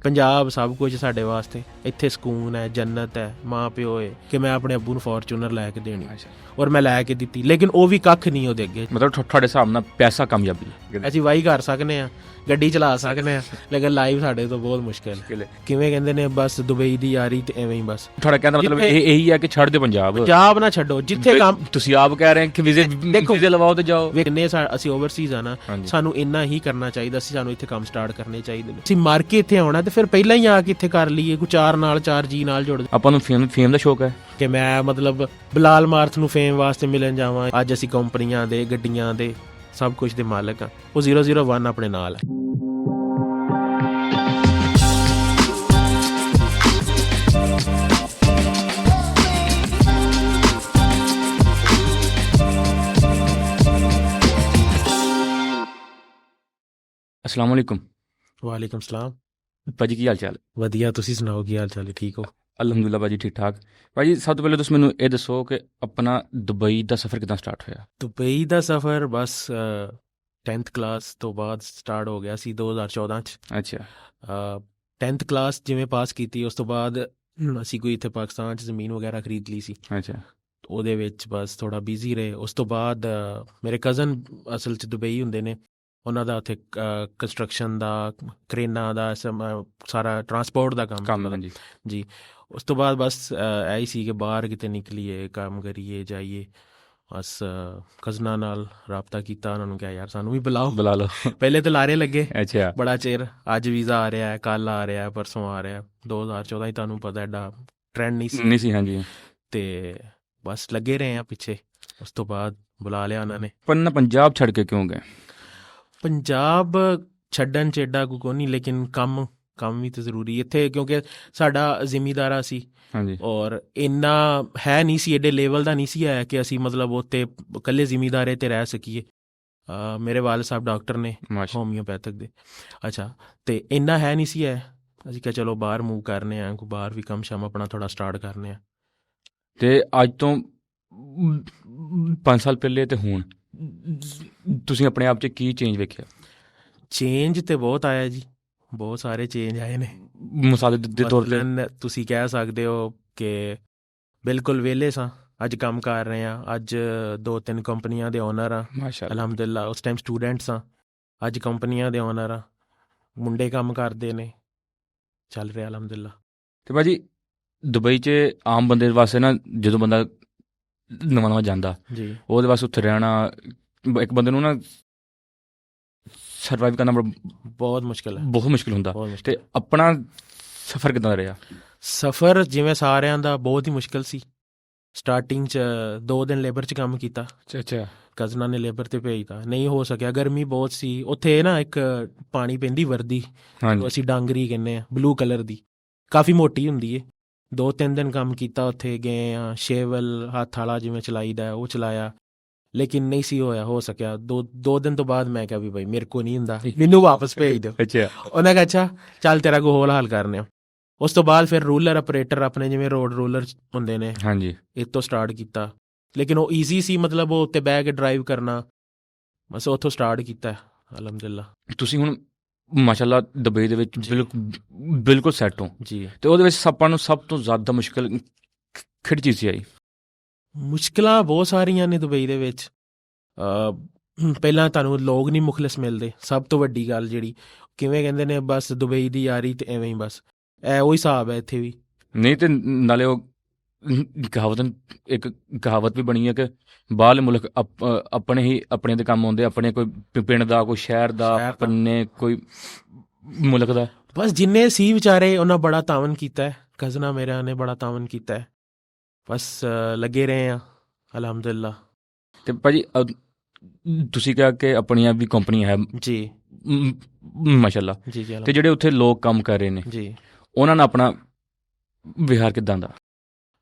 ਪੰਜਾਬ ਸਭ ਕੁਝ ਸਾਡੇ ਵਾਸਤੇ, ਇੱਥੇ ਸਕੂਨ ਹੈ, ਜੰਨਤ ਹੈ, ਮਾਂ ਪਿਓ ਹੈ ਕਿ ਮੈਂ ਆਪਣੇ ਅੱਬੂ ਨੂੰ ਫੋਰਚੂਨਰ ਲੈ ਕੇ ਦੇਣੀ ਔਰ ਮੈਂ ਲੈ ਕੇ ਦਿੱਤੀ, ਲੇਕਿਨ ਉਹ ਵੀ ਕੱਖ ਨਹੀਂ ਉਹਦੇ ਅੱਗੇ। ਮਤਲਬ ਤੁਹਾਡੇ ਹਿਸਾਬ ਨਾਲ ਪੈਸਾ ਕਾਮਯਾਬੀ ਹੈ? ਅਸੀਂ ਵਾਹੀ ਕਰ ਸਕਦੇ ਹਾਂ, ਗੱਡੀ ਚਲਾ ਸਕਦੇ ਹਾਂ, ਲੇਕਿਨ ਲਾਈਫ ਸਾਡੇ ਤੋਂ ਬਹੁਤ ਮੁਸ਼ਕਿਲ ਹੈ। ਕਿਵੇਂ ਕਹਿੰਦੇ ਨੇ ਬਸ ਦੁਬਈ ਦੀ ਯਾਰੀ ਤੇ ਐਵੇਂ ਹੀ ਬਸ। ਤੁਹਾਡਾ ਕਹਿੰਦਾ ਮਤਲਬ ਇਹੀ ਹੈ ਕਿ ਛੱਡ ਦਿਓ ਪੰਜਾਬ? ਪੰਜਾਬ ਨਾ ਛੱਡੋ, ਜਿੱਥੇ ਕੰਮ ਤੁਸੀਂ ਆਪ ਕਹਿ ਰਹੇ ਕਿ ਵੀਜ਼ੇ ਲਵਾਓ ਤੇ ਜਾਓ। ਵੇਖਨੇ ਅਸੀਂ ਓਵਰਸੀਜ਼ ਆ ਨਾ, ਸਾਨੂੰ ਇੰਨਾ ਹੀ ਕਰਨਾ ਚਾਹੀਦਾ ਸੀ, ਸਾਨੂੰ ਇੱਥੇ ਕੰਮ ਸਟਾਰਟ ਕਰਨੇ ਚਾਹੀਦੇ ਨੇ। ਅਸੀਂ ਮਰ ਕੇ ਇੱਥੇ ਆਉਣਾ ਤੇ ਫਿਰ ਪਹਿਲਾਂ ਹੀ ਆ ਕੇ ਇੱਥੇ ਕਰ ਲਈਏ, ਕੋਈ ਚਾਰ ਜੀ ਨਾਲ ਜੁੜ। ਆਪਾਂ ਨੂੰ ਫੇਮ ਦਾ ਸ਼ੌਕ ਹੈ ਕਿ ਮੈਂ ਮਤਲਬ ਬਲਾਲ ਮਾਰਥ ਨੂੰ ਫੇਮ ਵਾਸਤੇ ਮਿਲਣ ਜਾਵਾਂ। ਅੱਜ ਅਸੀਂ ਕੰਪਨੀਆਂ ਦੇ, ਗੱਡੀਆਂ ਦੇ, ਸਭ ਕੁਝ ਦੇ ਮਾਲਕ ਆ। ਉਹ 001 ਆਪਣੇ ਨਾਲ ਹੈ। अस्सलाम वालेकुम। वालेकुम सलाम। ਭਾਜੀ ਕੀ ਹਾਲ ਚਾਲ? ਵਧੀਆ, ਤੁਸੀਂ ਸੁਣਾਓ ਕੀ ਹਾਲ ਚਾਲ ਹੈ? ਠੀਕ ਹੋ? ਅਲਹਮਦੁਲਿਲਾ ਭਾਜੀ, ਠੀਕ ਠਾਕ। ਭਾਜੀ ਸਭ ਤੋਂ ਪਹਿਲੇ ਤੁਸੀਂ ਮੈਨੂੰ ਇਹ ਦੱਸੋ ਕਿ ਆਪਣਾ ਦੁਬਈ ਦਾ ਸਫ਼ਰ ਕਿੱਦਾਂ ਸਟਾਰਟ ਹੋਇਆ? ਦੁਬਈ ਦਾ ਸਫ਼ਰ ਬਸ 10th ਕਲਾਸ ਤੋਂ ਬਾਅਦ ਸਟਾਰਟ ਹੋ ਗਿਆ ਸੀ 2014 'ਚ। ਅੱਛਾ। 10th ਕਲਾਸ ਜਿਵੇਂ ਪਾਸ ਕੀਤੀ, ਉਸ ਤੋਂ ਬਾਅਦ ਅਸੀਂ ਕੋਈ ਇੱਥੇ ਪਾਕਿਸਤਾਨ 'ਚ ਜ਼ਮੀਨ ਵਗੈਰਾ ਖਰੀਦ ਲਈ ਸੀ। ਅੱਛਾ। ਉਹਦੇ ਵਿੱਚ ਬਸ ਥੋੜ੍ਹਾ ਬਿਜ਼ੀ ਰਹੇ। ਉਸ ਤੋਂ ਬਾਅਦ ਮੇਰੇ ਕਜ਼ਨ ਅਸਲ 'ਚ ਦੁਬਈ ਹੁੰਦੇ ਨੇ, ਉਹਨਾਂ ਦਾ ਉੱਥੇ ਕੰਸਟਰਕਸ਼ਨ ਦਾ, ਕਰੇਨਾਂ ਦਾ, ਸਾਰਾ ਟਰਾਂਸਪੋਰਟ ਦਾ ਕੰਮ ਹਾਂਜੀ ਜੀ। ਉਸ ਤੋਂ ਬਾਅਦ ਬਸ ਇਹੀ ਸੀ ਕਿ ਬਾਹਰ ਕਿਤੇ ਨਿਕਲੀਏ, ਕੰਮ ਕਰੀਏ, ਜਾਈਏ। ਬਸ ਕਜ਼ਨਾਂ ਨਾਲ ਰਾਬਤਾ ਕੀਤਾ, ਉਹਨਾਂ ਨੂੰ ਕਿਹਾ ਯਾਰ ਸਾਨੂੰ ਵੀ ਬੁਲਾ ਲਓ। ਪਹਿਲੇ ਤਾਂ ਲਾਰੇ ਲੱਗੇ। ਅੱਛਾ। ਬੜਾ ਚਿਰ, ਅੱਜ ਵੀਜ਼ਾ ਆ ਰਿਹਾ, ਕੱਲ੍ਹ ਆ ਰਿਹਾ, ਪਰਸੋਂ ਆ ਰਿਹਾ। 2014 ਹੀ ਤੁਹਾਨੂੰ ਪਤਾ ਐਡਾ ਟਰੈਂਡ ਨਹੀਂ ਸੀ। ਹਾਂਜੀ। ਤੇ ਬਸ ਲੱਗੇ ਰਹੇ ਆ ਪਿੱਛੇ। ਉਸ ਤੋਂ ਬਾਅਦ ਬੁਲਾ ਲਿਆ ਉਹਨਾਂ ਨੇ। ਪਰ ਪੰਜਾਬ ਛੱਡ ਕੇ ਕਿਉਂ ਗਏ? ਪੰਜਾਬ ਛੱਡਣ 'ਚ ਐਡਾ ਕੋਈ ਨਹੀਂ, ਲੇਕਿਨ ਕੰਮ ਵੀ ਤਾਂ ਜ਼ਰੂਰੀ ਇੱਥੇ, ਕਿਉਂਕਿ ਸਾਡਾ ਜ਼ਿਮੀਦਾਰਾ ਸੀ। ਹਾਂਜੀ। ਔਰ ਇੰਨਾ ਹੈ ਨਹੀਂ ਸੀ, ਐਡੇ ਲੈਵਲ ਦਾ ਨਹੀਂ ਸੀ ਹੈ ਕਿ ਅਸੀਂ ਮਤਲਬ ਉੱਥੇ ਇਕੱਲੇ ਜ਼ਿਮੀਦਾਰੇ 'ਤੇ ਰਹਿ ਸਕੀਏ। ਮੇਰੇ ਵਾਲਿਦ ਸਾਹਿਬ ਡਾਕਟਰ ਨੇ, ਹੋਮਿਓਪੈਥਿਕ ਦੇ। ਅੱਛਾ। ਤੇ ਇੰਨਾ ਹੈ ਨਹੀਂ ਸੀ ਹੈ। ਅਸੀਂ ਕਿਹਾ ਚਲੋ ਬਾਹਰ ਮੂਵ ਕਰਨੇ ਆ, ਕੋਈ ਬਾਹਰ ਵੀ ਕੰਮ ਸ਼ਮ ਆਪਣਾ ਥੋੜ੍ਹਾ ਸਟਾਰਟ ਕਰਨੇ ਆ। ਤੇ ਅੱਜ ਤੋਂ 5 ਸਾਲ ਪਹਿਲੇ ਤੇ ਹੁਣ ਤੁਸੀਂ ਆਪਣੇ ਆਪ 'ਚ ਕੀ ਚੇਂਜ ਵੇਖਿਆ? ਚੇਂਜ ਤੇ ਬਹੁਤ ਆਇਆ ਜੀ, ਬਹੁਤ ਸਾਰੇ ਚੇਂਜ ਆਏ ਨੇ। ਮਿਸਾਲ ਦੇ ਤੌਰ 'ਤੇ ਤੁਸੀਂ ਕਹਿ ਸਕਦੇ ਹੋ ਕਿ ਬਿਲਕੁਲ ਵਿਹਲੇ ਸਾਂ, ਅੱਜ ਕੰਮ ਕਰ ਰਹੇ ਹਾਂ। ਅੱਜ 2-3 ਕੰਪਨੀਆਂ ਦੇ ਓਨਰ ਆ, ਅਲਹਮਦੁਲਿਲਾ। ਉਸ ਟਾਈਮ ਸਟੂਡੈਂਟ ਸਾਂ, ਅੱਜ ਕੰਪਨੀਆਂ ਦੇ ਓਨਰ ਆ, ਮੁੰਡੇ ਕੰਮ ਕਰਦੇ ਨੇ, ਚੱਲ ਰਿਹਾ ਅਲਹਮਦੁਲਿਲਾ। ਤੇ ਭਾਜੀ ਦੁਬਈ 'ਚ ਆਮ ਬੰਦੇ ਵਾਸਤੇ ਨਾ, ਜਦੋਂ ਬੰਦਾ ਨਵਾਂ ਜਾਂਦਾ ਜੀ, ਉਹਦੇ ਵਾਸਤੇ ਉੱਥੇ ਰਹਿਣਾ, ਇੱਕ ਬੰਦੇ ਨੂੰ ਨਾ ਸਰਵਾਈਵ ਕਰਨਾ ਬਹੁਤ ਮੁਸ਼ਕਿਲ ਹੈ, ਬਹੁਤ ਮੁਸ਼ਕਿਲ ਹੁੰਦਾ। ਤੇ ਆਪਣਾ ਸਫ਼ਰ ਕਿੱਦਾਂ ਰਿਹਾ? ਸਫ਼ਰ ਜਿਵੇਂ ਸਾਰਿਆਂ ਦਾ ਬਹੁਤ ਹੀ ਮੁਸ਼ਕਿਲ ਸੀ। ਸਟਾਰਟਿੰਗ 'ਚ 2 ਦਿਨ ਲੇਬਰ 'ਚ ਕੰਮ ਕੀਤਾ। ਅੱਛਾ। ਕਜ਼ਨਾਂ ਨੇ ਲੇਬਰ 'ਤੇ ਭੇਜਤਾ, ਨਹੀਂ ਹੋ ਸਕਿਆ, ਗਰਮੀ ਬਹੁਤ ਸੀ ਉੱਥੇ ਨਾ। ਇੱਕ ਪਾਣੀ ਪੈਂਦੀ ਵਰਦੀ, ਅਸੀਂ ਡਾਂਗਰੀ ਕਹਿੰਦੇ ਹਾਂ, ਬਲੂ ਕਲਰ ਦੀ, ਕਾਫੀ ਮੋਟੀ ਹੁੰਦੀ ਹੈ। 2-3 ਦਿਨ ਕੰਮ ਕੀਤਾ ਉੱਥੇ। ਗਏ ਆ, ਸ਼ੇਵਲ ਹੱਥ ਵਾਲਾ ਜਿਵੇਂ ਚਲਾਈਦਾ ਉਹ ਚਲਾਇਆ, ਲੇਕਿਨ ਨਹੀਂ ਸੀ ਹੋ ਸਕਿਆ। 2 ਦਿਨ ਤੋਂ ਬਾਅਦ ਮੈਂ ਕਿਹਾ ਵੀ ਭਾਈ ਮੇਰੇ ਕੋਲ ਨਹੀਂ ਹੁੰਦਾ, ਮੈਨੂੰ ਵਾਪਸ ਭੇਜ ਦਿਓ। ਅੱਛਾ। ਉਹਨਾਂ ਕਿਹਾ ਅੱਛਾ ਚੱਲ ਤੇਰਾ ਕੋਈ ਹੋਰ ਹਾਲ ਕਰਨੇ ਆ। ਉਸ ਤੋਂ ਬਾਅਦ ਫਿਰ ਰੂਲਰ ਆਪਰੇਟਰ, ਆਪਣੇ ਜਿਵੇਂ ਰੋਡ ਰੂਲਰ ਹੁੰਦੇ ਨੇ, ਹਾਂਜੀ, ਇਹ ਤੋਂ ਸਟਾਰਟ ਕੀਤਾ। ਲੇਕਿਨ ਉਹ ਈਜ਼ੀ ਸੀ, ਮਤਲਬ ਉਹ ਉੱਤੇ ਬਹਿ ਕੇ ਡਰਾਈਵ ਕਰਨਾ, ਬਸ ਉੱਥੋਂ ਸਟਾਰਟ ਕੀਤਾ ਅਲਹਮਦੁਲਿਲਾ। ਤੁਸੀਂ ਹੁਣ ਮਾਸ਼ਾਅੱਲਾ ਦੁਬਈ ਦੇ ਵਿੱਚ ਬਿਲਕੁਲ ਸੈੱਟ ਹੋ ਜੀ। ਤੇ ਉਹਦੇ ਵਿੱਚ ਆਪਾਂ ਨੂੰ ਸਭ ਤੋਂ ਜ਼ਿਆਦਾ ਮੁਸ਼ਕਿਲ ਕਿਹੜੀ ਚੀਜ਼ ਆਈ? ਮੁਸ਼ਕਿਲਾਂ ਬਹੁਤ ਸਾਰੀਆਂ ਨੇ ਦੁਬਈ ਦੇ ਵਿੱਚ। ਪਹਿਲਾਂ ਤੁਹਾਨੂੰ ਲੋਕ ਨਹੀਂ ਮੁਖਲਿਸ ਮਿਲਦੇ, ਸਭ ਤੋਂ ਵੱਡੀ ਗੱਲ ਜਿਹੜੀ। ਕਿਵੇਂ ਕਹਿੰਦੇ ਨੇ ਬਸ ਦੁਬਈ ਦੀ ਯਾਰੀ ਤੇ ਐਵੇਂ ਹੀ ਬਸ, ਉਹੀ ਹਿਸਾਬ ਹੈ ਇੱਥੇ ਵੀ। ਨਹੀਂ ਤੇ ਨਾਲੇ ਉਹ ਇੱਕ ਕਹਾਵਤ ਵੀ ਬਣੀ ਹੈ ਕਿ ਬਾਹਰਲੇ ਮੁਲਕ ਆਪਣੇ ਦੇ ਕੰਮ ਆਉਂਦੇ, ਆਪਣੇ ਕੋਈ ਪਿੰਡ ਦਾ, ਕੋਈ ਸ਼ਹਿਰ ਦਾ, ਆਪਣੇ ਕੋਈ ਮੁਲਕ ਦਾ। ਬਸ ਜਿੰਨੇ ਸੀ ਵਿਚਾਰੇ ਉਹਨਾਂ ਬੜਾ ਤਾਵਨ ਕੀਤਾ, ਕਜ਼ਨਾ ਮੇਰਿਆਂ ਨੇ ਬੜਾ ਤਾਵਨ ਕੀਤਾ। ਬਸ ਲੱਗੇ ਰਹੇ ਆ ਅਲਹਮਦੁਲਿਲਾ। ਤੇ ਭਾਜੀ ਤੁਸੀਂ ਕਿਹਾ ਕਿ ਆਪਣੀਆਂ ਵੀ ਕੰਪਨੀਆਂ ਹੈ ਜੀ, ਮਾਸ਼ਾਅੱਲਾ ਜੀ। ਤੇ ਜਿਹੜੇ ਉੱਥੇ ਲੋਕ ਕੰਮ ਕਰ ਰਹੇ ਨੇ ਜੀ, ਉਹਨਾਂ ਨਾਲ ਆਪਣਾ ਵਿਹਾਰ ਕਿੱਦਾਂ ਦਾ?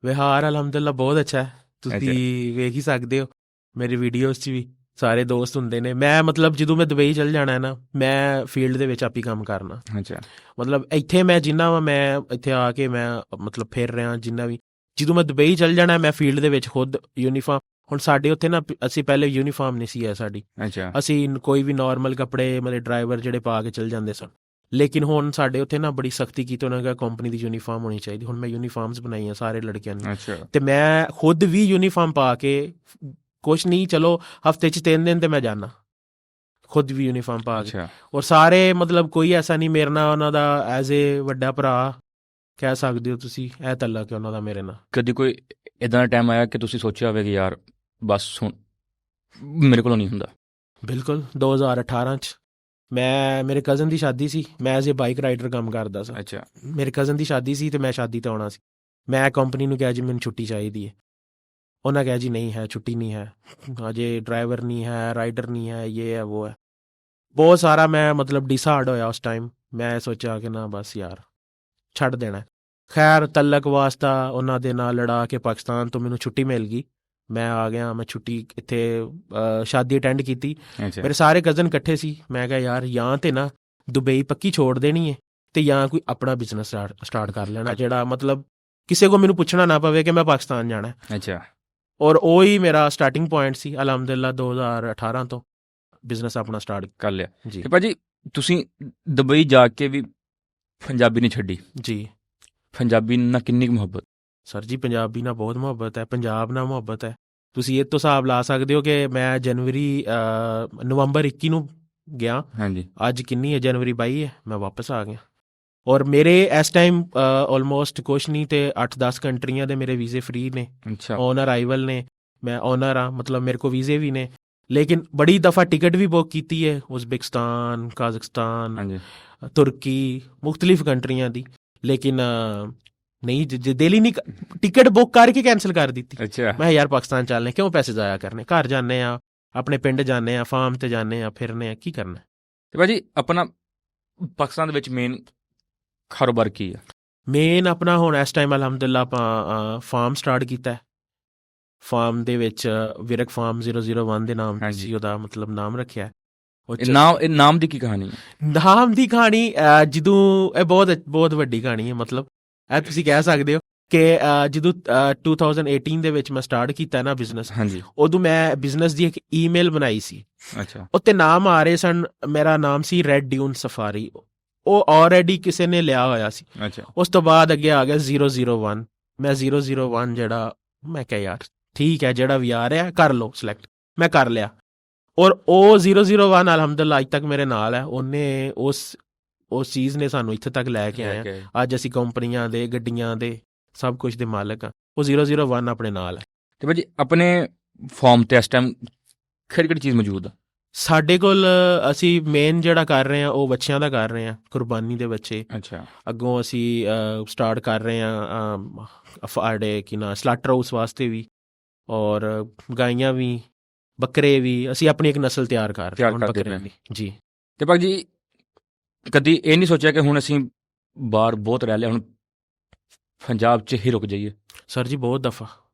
ਵਿਹਾਰ ਅਲਹਮਦੁਲਿਲਾ ਬਹੁਤ ਅੱਛਾ ਹੈ। ਤੁਸੀਂ ਵੇਖ ਹੀ ਸਕਦੇ ਹੋ ਮੇਰੀ ਵੀਡੀਓਜ਼ 'ਚ ਵੀ ਸਾਰੇ ਦੋਸਤ ਹੁੰਦੇ ਨੇ। ਮੈਂ ਮਤਲਬ ਜਦੋਂ ਮੈਂ ਦੁਬਈ ਚੱਲ ਜਾਣਾ ਨਾ, ਮੈਂ ਫੀਲਡ ਦੇ ਵਿੱਚ ਆਪ ਹੀ ਕੰਮ ਕਰਨਾ। ਅੱਛਾ। ਮਤਲਬ ਇੱਥੇ ਮੈਂ ਜਿੰਨਾ ਵਾ, ਮੈਂ ਇੱਥੇ ਆ ਕੇ ਮੈਂ ਮਤਲਬ ਫਿਰ ਰਿਹਾ ਜਿੰਨਾ ਵੀ। ਜਦੋਂ ਮੈਂ ਦੁਬਈ ਚੱਲ ਜਾਣਾ, ਮੈਂ ਫੀਲਡ ਦੇ ਵਿੱਚ ਖੁਦ ਯੂਨੀਫਾਰਮ। ਹੁਣ ਸਾਡੇ ਉੱਥੇ ਨਾ, ਅਸੀਂ ਪਹਿਲੇ ਯੂਨੀਫਾਰਮ ਨਹੀਂ ਸੀ ਹੈ ਸਾਡੀ। ਅੱਛਾ। ਅਸੀਂ ਕੋਈ ਵੀ ਨੋਰਮਲ ਕੱਪੜੇ, ਮਤਲਬ ਡਰਾਈਵਰ ਜਿਹੜੇ ਪਾ ਕੇ ਚੱਲ ਜਾਂਦੇ ਸਨ। ਲੇਕਿਨ ਹੁਣ ਸਾਡੇ ਉੱਥੇ ਨਾ ਬੜੀ ਸਖਤੀ ਕੀਤੀ ਉਹਨਾਂ ਨੇ, ਕਿਹਾ ਕੰਪਨੀ ਦੀ ਯੂਨੀਫਾਰਮ ਹੋਣੀ ਚਾਹੀਦੀ। ਹੁਣ ਮੈਂ ਯੂਨੀਫਾਰਮਸ ਬਣਾਈਆਂ ਸਾਰੇ ਲੜਕਿਆਂ ਨੇ, ਤੇ ਮੈਂ ਖੁਦ ਵੀ ਯੂਨੀਫਾਰਮ ਪਾ ਕੇ, ਕੁਛ ਨਹੀਂ ਚਲੋ ਹਫਤੇ 'ਚ 3 ਦਿਨ ਤੇ ਮੈਂ ਜਾਣਾ ਖੁਦ ਵੀ ਯੂਨੀਫਾਰਮ ਪਾ ਕੇ। ਔਰ ਸਾਰੇ ਮਤਲਬ ਕੋਈ ਐਸਾ ਨਹੀਂ ਮੇਰੇ ਨਾਲ ਉਹਨਾਂ ਦਾ ਐਜ਼ ਏ ਵੱਡਾ ਭਰਾ ਕਹਿ ਸਕਦੇ ਹੋ ਤੁਸੀਂ, ਇਹ ਤਲਕ ਹੈ ਉਹਨਾਂ ਦਾ ਮੇਰੇ ਨਾਲ। ਕਦੀ ਕੋਈ ਇੱਦਾਂ ਦਾ ਟਾਈਮ ਆਇਆ ਕਿ ਤੁਸੀਂ ਸੋਚਿਆ ਹੋਵੇ ਕਿ ਯਾਰ ਬਸ ਹੁਣ ਮੇਰੇ ਕੋਲੋਂ ਨਹੀਂ ਹੁੰਦਾ? ਬਿਲਕੁਲ 2018 'ਚ ਮੇਰੇ ਕਜ਼ਨ ਦੀ ਸ਼ਾਦੀ ਸੀ, ਮੈਂ ਐਜ਼ ਏ ਬਾਈਕ ਰਾਈਡਰ ਕੰਮ ਕਰਦਾ ਸੀ। ਅੱਛਾ। ਮੇਰੇ ਕਜ਼ਨ ਦੀ ਸ਼ਾਦੀ ਸੀ ਤੇ ਮੈਂ ਸ਼ਾਦੀ 'ਤੇ ਆਉਣਾ ਸੀ। ਮੈਂ ਕੰਪਨੀ ਨੂੰ ਕਿਹਾ ਜੀ ਮੈਨੂੰ ਛੁੱਟੀ ਚਾਹੀਦੀ ਹੈ। ਉਹਨਾਂ ਕਿਹਾ ਜੀ ਨਹੀਂ ਹੈ, ਛੁੱਟੀ ਨਹੀਂ ਹੈ, ਅਜੇ ਡਰਾਈਵਰ ਨਹੀਂ ਹੈ, ਰਾਈਡਰ ਨਹੀਂ ਹੈ, ਇਹ ਹੈ ਉਹ ਹੈ। ਬਹੁਤ ਸਾਰਾ ਮੈਂ ਮਤਲਬ ਡਿਸਾਰਡ ਹੋਇਆ ਉਸ ਟਾਈਮ। ਮੈਂ ਸੋਚਿਆ ਕਿ ਨਾ ਬਸ ਯਾਰ ਛੱਡ ਦੇਣਾ। ਖੈਰ ਤਲਕ ਵਾਸਤਾ ਉਹਨਾਂ ਦੇ ਨਾਲ ਲੜਾ ਕੇ ਪਾਕਿਸਤਾਨ ਤੋਂ ਮੈਨੂੰ ਛੁੱਟੀ ਮਿਲ ਗਈ। ਮੈਂ ਆ ਗਿਆ, ਮੈਂ ਛੁੱਟੀ ਇੱਥੇ ਸ਼ਾਦੀ ਅਟੈਂਡ ਕੀਤੀ। ਮੇਰੇ ਸਾਰੇ ਕਜ਼ਨ ਇਕੱਠੇ ਸੀ। ਮੈਂ ਕਿਹਾ ਯਾਰ ਜਾਂ ਤੇ ਨਾ ਦੁਬਈ ਪੱਕੀ ਛੋੜ ਦੇਣੀ ਹੈ ਤੇ ਜਾਂ ਕੋਈ ਆਪਣਾ ਬਿਜ਼ਨਸ ਸਟਾਰਟ ਕਰ ਲੈਣਾ, ਜਿਹੜਾ ਮਤਲਬ ਕਿਸੇ ਕੋ ਮੈਨੂੰ ਪੁੱਛਣਾ ਨਾ ਪਵੇ ਕਿ ਮੈਂ ਪਾਕਿਸਤਾਨ ਜਾਣਾ। ਅੱਛਾ। ਔਰ ਉਹੀ ਮੇਰਾ ਸਟਾਰਟਿੰਗ ਪੁਆਇੰਟ ਸੀ। ਅਲਹਮਦੁਲਿਲਾ 2018 ਤੋਂ ਬਿਜ਼ਨਸ ਆਪਣਾ ਸਟਾਰਟ ਕਰ ਲਿਆ ਜੀ। ਤੇ ਭਾਜੀ ਤੁਸੀਂ ਦੁਬਈ ਜਾ ਕੇ ਵੀ ਪੰਜਾਬੀ ਨਹੀਂ ਛੱਡੀ ਜੀ? ਪੰਜਾਬੀ ਨਾਲ ਕਿੰਨੀ ਕੁ ਮੁਹੱਬਤ? ਸਰ ਜੀ ਪੰਜਾਬੀ ਨਾਲ ਬਹੁਤ ਮੁਹੱਬਤ ਹੈ, ਪੰਜਾਬ ਨਾਲ ਮੁਹੱਬਤ ਹੈ। ਤੁਸੀਂ ਇਹ ਤੋਂ ਹਿਸਾਬ ਲਾ ਸਕਦੇ ਹੋ ਕਿ ਮੈਂ ਨਵੰਬਰ 21 ਨੂੰ ਗਿਆ। ਹਾਂਜੀ। ਅੱਜ ਕਿੰਨੀ ਹੈ? ਜਨਵਰੀ 22 ਹੈ। ਮੈਂ ਵਾਪਸ ਆ ਗਿਆ। ਔਰ ਮੇਰੇ ਇਸ ਟਾਈਮ ਆਲਮੋਸਟ ਕੁਛ ਨਹੀਂ ਤੇ 8-10 ਕੰਟਰੀਆਂ ਦੇ ਮੇਰੇ ਵੀਜ਼ੇ ਫ੍ਰੀ ਨੇ। ਅੱਛਾ। ਔਨ ਅਰਾਈਵਲ ਨੇ, ਮੈਂ ਔਨਰ ਹਾਂ, ਮਤਲਬ ਮੇਰੇ ਕੋਲ ਵੀਜ਼ੇ ਵੀ ਨੇ। ਲੇਕਿਨ ਬੜੀ ਦਫਾ ਟਿਕਟ ਵੀ ਬੁੱਕ ਕੀਤੀ ਹੈ, ਉਜ਼ਬੇਕਿਸਤਾਨ, ਕਾਜ਼ਖਸਤਾਨ, ਤੁਰਕੀ, ਮੁਖਤਲਿਫ ਕੰਟਰੀਆਂ ਦੀ। ਲੇਕਿਨ ਨਹੀਂ, ਦਿਲ ਹੀ ਨਹੀਂ, ਟਿਕਟ ਬੁੱਕ ਕਰਕੇ ਕੈਂਸਲ ਕਰ ਦਿੱਤੀ। ਅੱਛਾ। ਮੈਂ ਯਾਰ ਪਾਕਿਸਤਾਨ ਚੱਲਨੇ, ਕਿਉਂ ਪੈਸੇ ਜ਼ਾਇਆ ਕਰਨੇ? ਘਰ ਜਾਂਦੇ ਆ, ਆਪਣੇ ਪਿੰਡ ਜਾਂਦੇ ਆ, ਫਾਰਮ ਤੇ ਜਾਂਦੇ ਆ, ਫਿਰਨੇ ਆ, ਕੀ ਕਰਨਾ। ਤੇ ਭਾਜੀ ਆਪਣਾ ਪਾਕਿਸਤਾਨ ਦੇ ਵਿੱਚ ਮੇਨ ਕਾਰੋਬਾਰ ਕੀ ਆ? ਮੇਨ ਆਪਣਾ ਹੁਣ ਇਸ ਟਾਈਮ ਅਲਹਮਦੁਲਿਲਾ ਆਪਾਂ ਫਾਰਮ ਸਟਾਰਟ ਕੀਤਾ। ਫਾਰਮ ਦੇ ਵਿੱਚ ਵਿਰਕ ਫਾਰਮ 001 ਦੇ ਨਾਮ ਸੀ ਉਹਦਾ ਮਤਲਬ ਨਾਮ ਰੱਖਿਆ। ਨਾਮ ਦੀ ਕੀ ਕਹਾਣੀ ਹੈ? ਨਾਮ ਦੀ ਕਹਾਣੀ ਜਦੋਂ ਇਹ ਬਹੁਤ ਵੱਡੀ ਕਹਾਣੀ ਹੈ। ਮਤਲਬ ਇਹ ਤੁਸੀਂ ਕਹਿ ਸਕਦੇ ਹੋ ਕਿ ਜਦੋਂ 2018 ਦੇ ਵਿੱਚ ਮੈਂ ਸਟਾਰਟ ਕੀਤਾ ਨਾ ਬਿਜ਼ਨਸ, ਉਦੋਂ ਮੈਂ ਬਿਜ਼ਨਸ ਦੀ ਇੱਕ ਈਮੇਲ ਬਣਾਈ ਸੀ। ਅੱਛਾ। ਉੱਤੇ ਨਾਮ ਆ ਰਹੇ ਸਨ, ਮੇਰਾ ਨਾਮ ਸੀ ਰੈਡ ਡਿਊਨ ਸਫਾਰੀ। ਉਹ ਆਲਰੇਡੀ ਕਿਸੇ ਨੇ ਲਿਆ ਹੋਇਆ ਸੀ। ਅੱਛਾ। ਉਸ ਤੋਂ ਬਾਅਦ ਅੱਗੇ ਆ ਗਿਆ 001। ਮੈਂ 001 ਜਿਹੜਾ, ਮੈਂ ਕਿਹਾ ਯਾਰ ਠੀਕ ਹੈ, ਜਿਹੜਾ ਵੀ ਆ ਰਿਹਾ ਕਰ ਲਓ ਸਿਲੈਕਟ। ਮੈਂ ਕਰ ਲਿਆ। ਔਰ ਉਹ 001 ਅਲਹਮਦੁਲਿਲਾ ਅੱਜ ਤੱਕ ਮੇਰੇ ਨਾਲ ਹੈ। ਉਹਨੇ ਉਸ ਚੀਜ਼ ਨੇ ਸਾਨੂੰ ਇੱਥੇ ਤੱਕ ਲੈ ਕੇ ਆਇਆ। ਅੱਜ ਅਸੀਂ ਕੰਪਨੀਆਂ ਦੇ, ਗੱਡੀਆਂ ਦੇ, ਸਭ ਕੁਝ ਦੇ ਮਾਲਕ ਆ। ਉਹ 001 ਆਪਣੇ ਨਾਲ ਹੈ। ਤੇ ਭਾਜੀ ਆਪਣੇ ਫਾਰਮ ਤੇ ਇਸ ਟਾਈਮ ਕਿਹੜੀ ਚੀਜ਼ ਮੌਜੂਦ ਆ? ਸਾਡੇ ਕੋਲ ਅਸੀਂ ਮੇਨ ਜਿਹੜਾ ਕਰ ਰਹੇ ਹਾਂ ਉਹ ਬੱਚਿਆਂ ਦਾ ਕਰ ਰਹੇ ਹਾਂ, ਕੁਰਬਾਨੀ ਦੇ ਬੱਚੇ। ਅੱਛਾ। ਅੱਗੋਂ ਅਸੀਂ ਸਟਾਰਟ ਕਰ ਰਹੇ ਹਾਂ ਸਾਡੇ ਸਲਾਟਰ ਹਾਊਸ ਵਾਸਤੇ ਵੀ, ਔਰ ਗਾਈਆਂ ਵੀ, ਬੱਕਰੇ ਵੀ। ਅਸੀਂ ਆਪਣੀ ਇੱਕ ਨਸਲ ਤਿਆਰ ਕਰ ਰਹੇ ਹਾਂ ਬੱਕਰਿਆਂ ਦੀ ਜੀ। ਤੇ ਭਾਜੀ ਕਦੀ ਇਹ ਨਹੀਂ ਸੋਚਿਆ ਕਿ ਹੁਣ ਅਸੀਂ ਬਾਹਰ ਬਹੁਤ ਰਹਿ ਲਿਆ, ਹੁਣ ਪੰਜਾਬ 'ਚ ਹੀ ਰੁਕ ਜਾਈਏ? ਸਰ ਜੀ ਬਹੁਤ ਦਫਾ।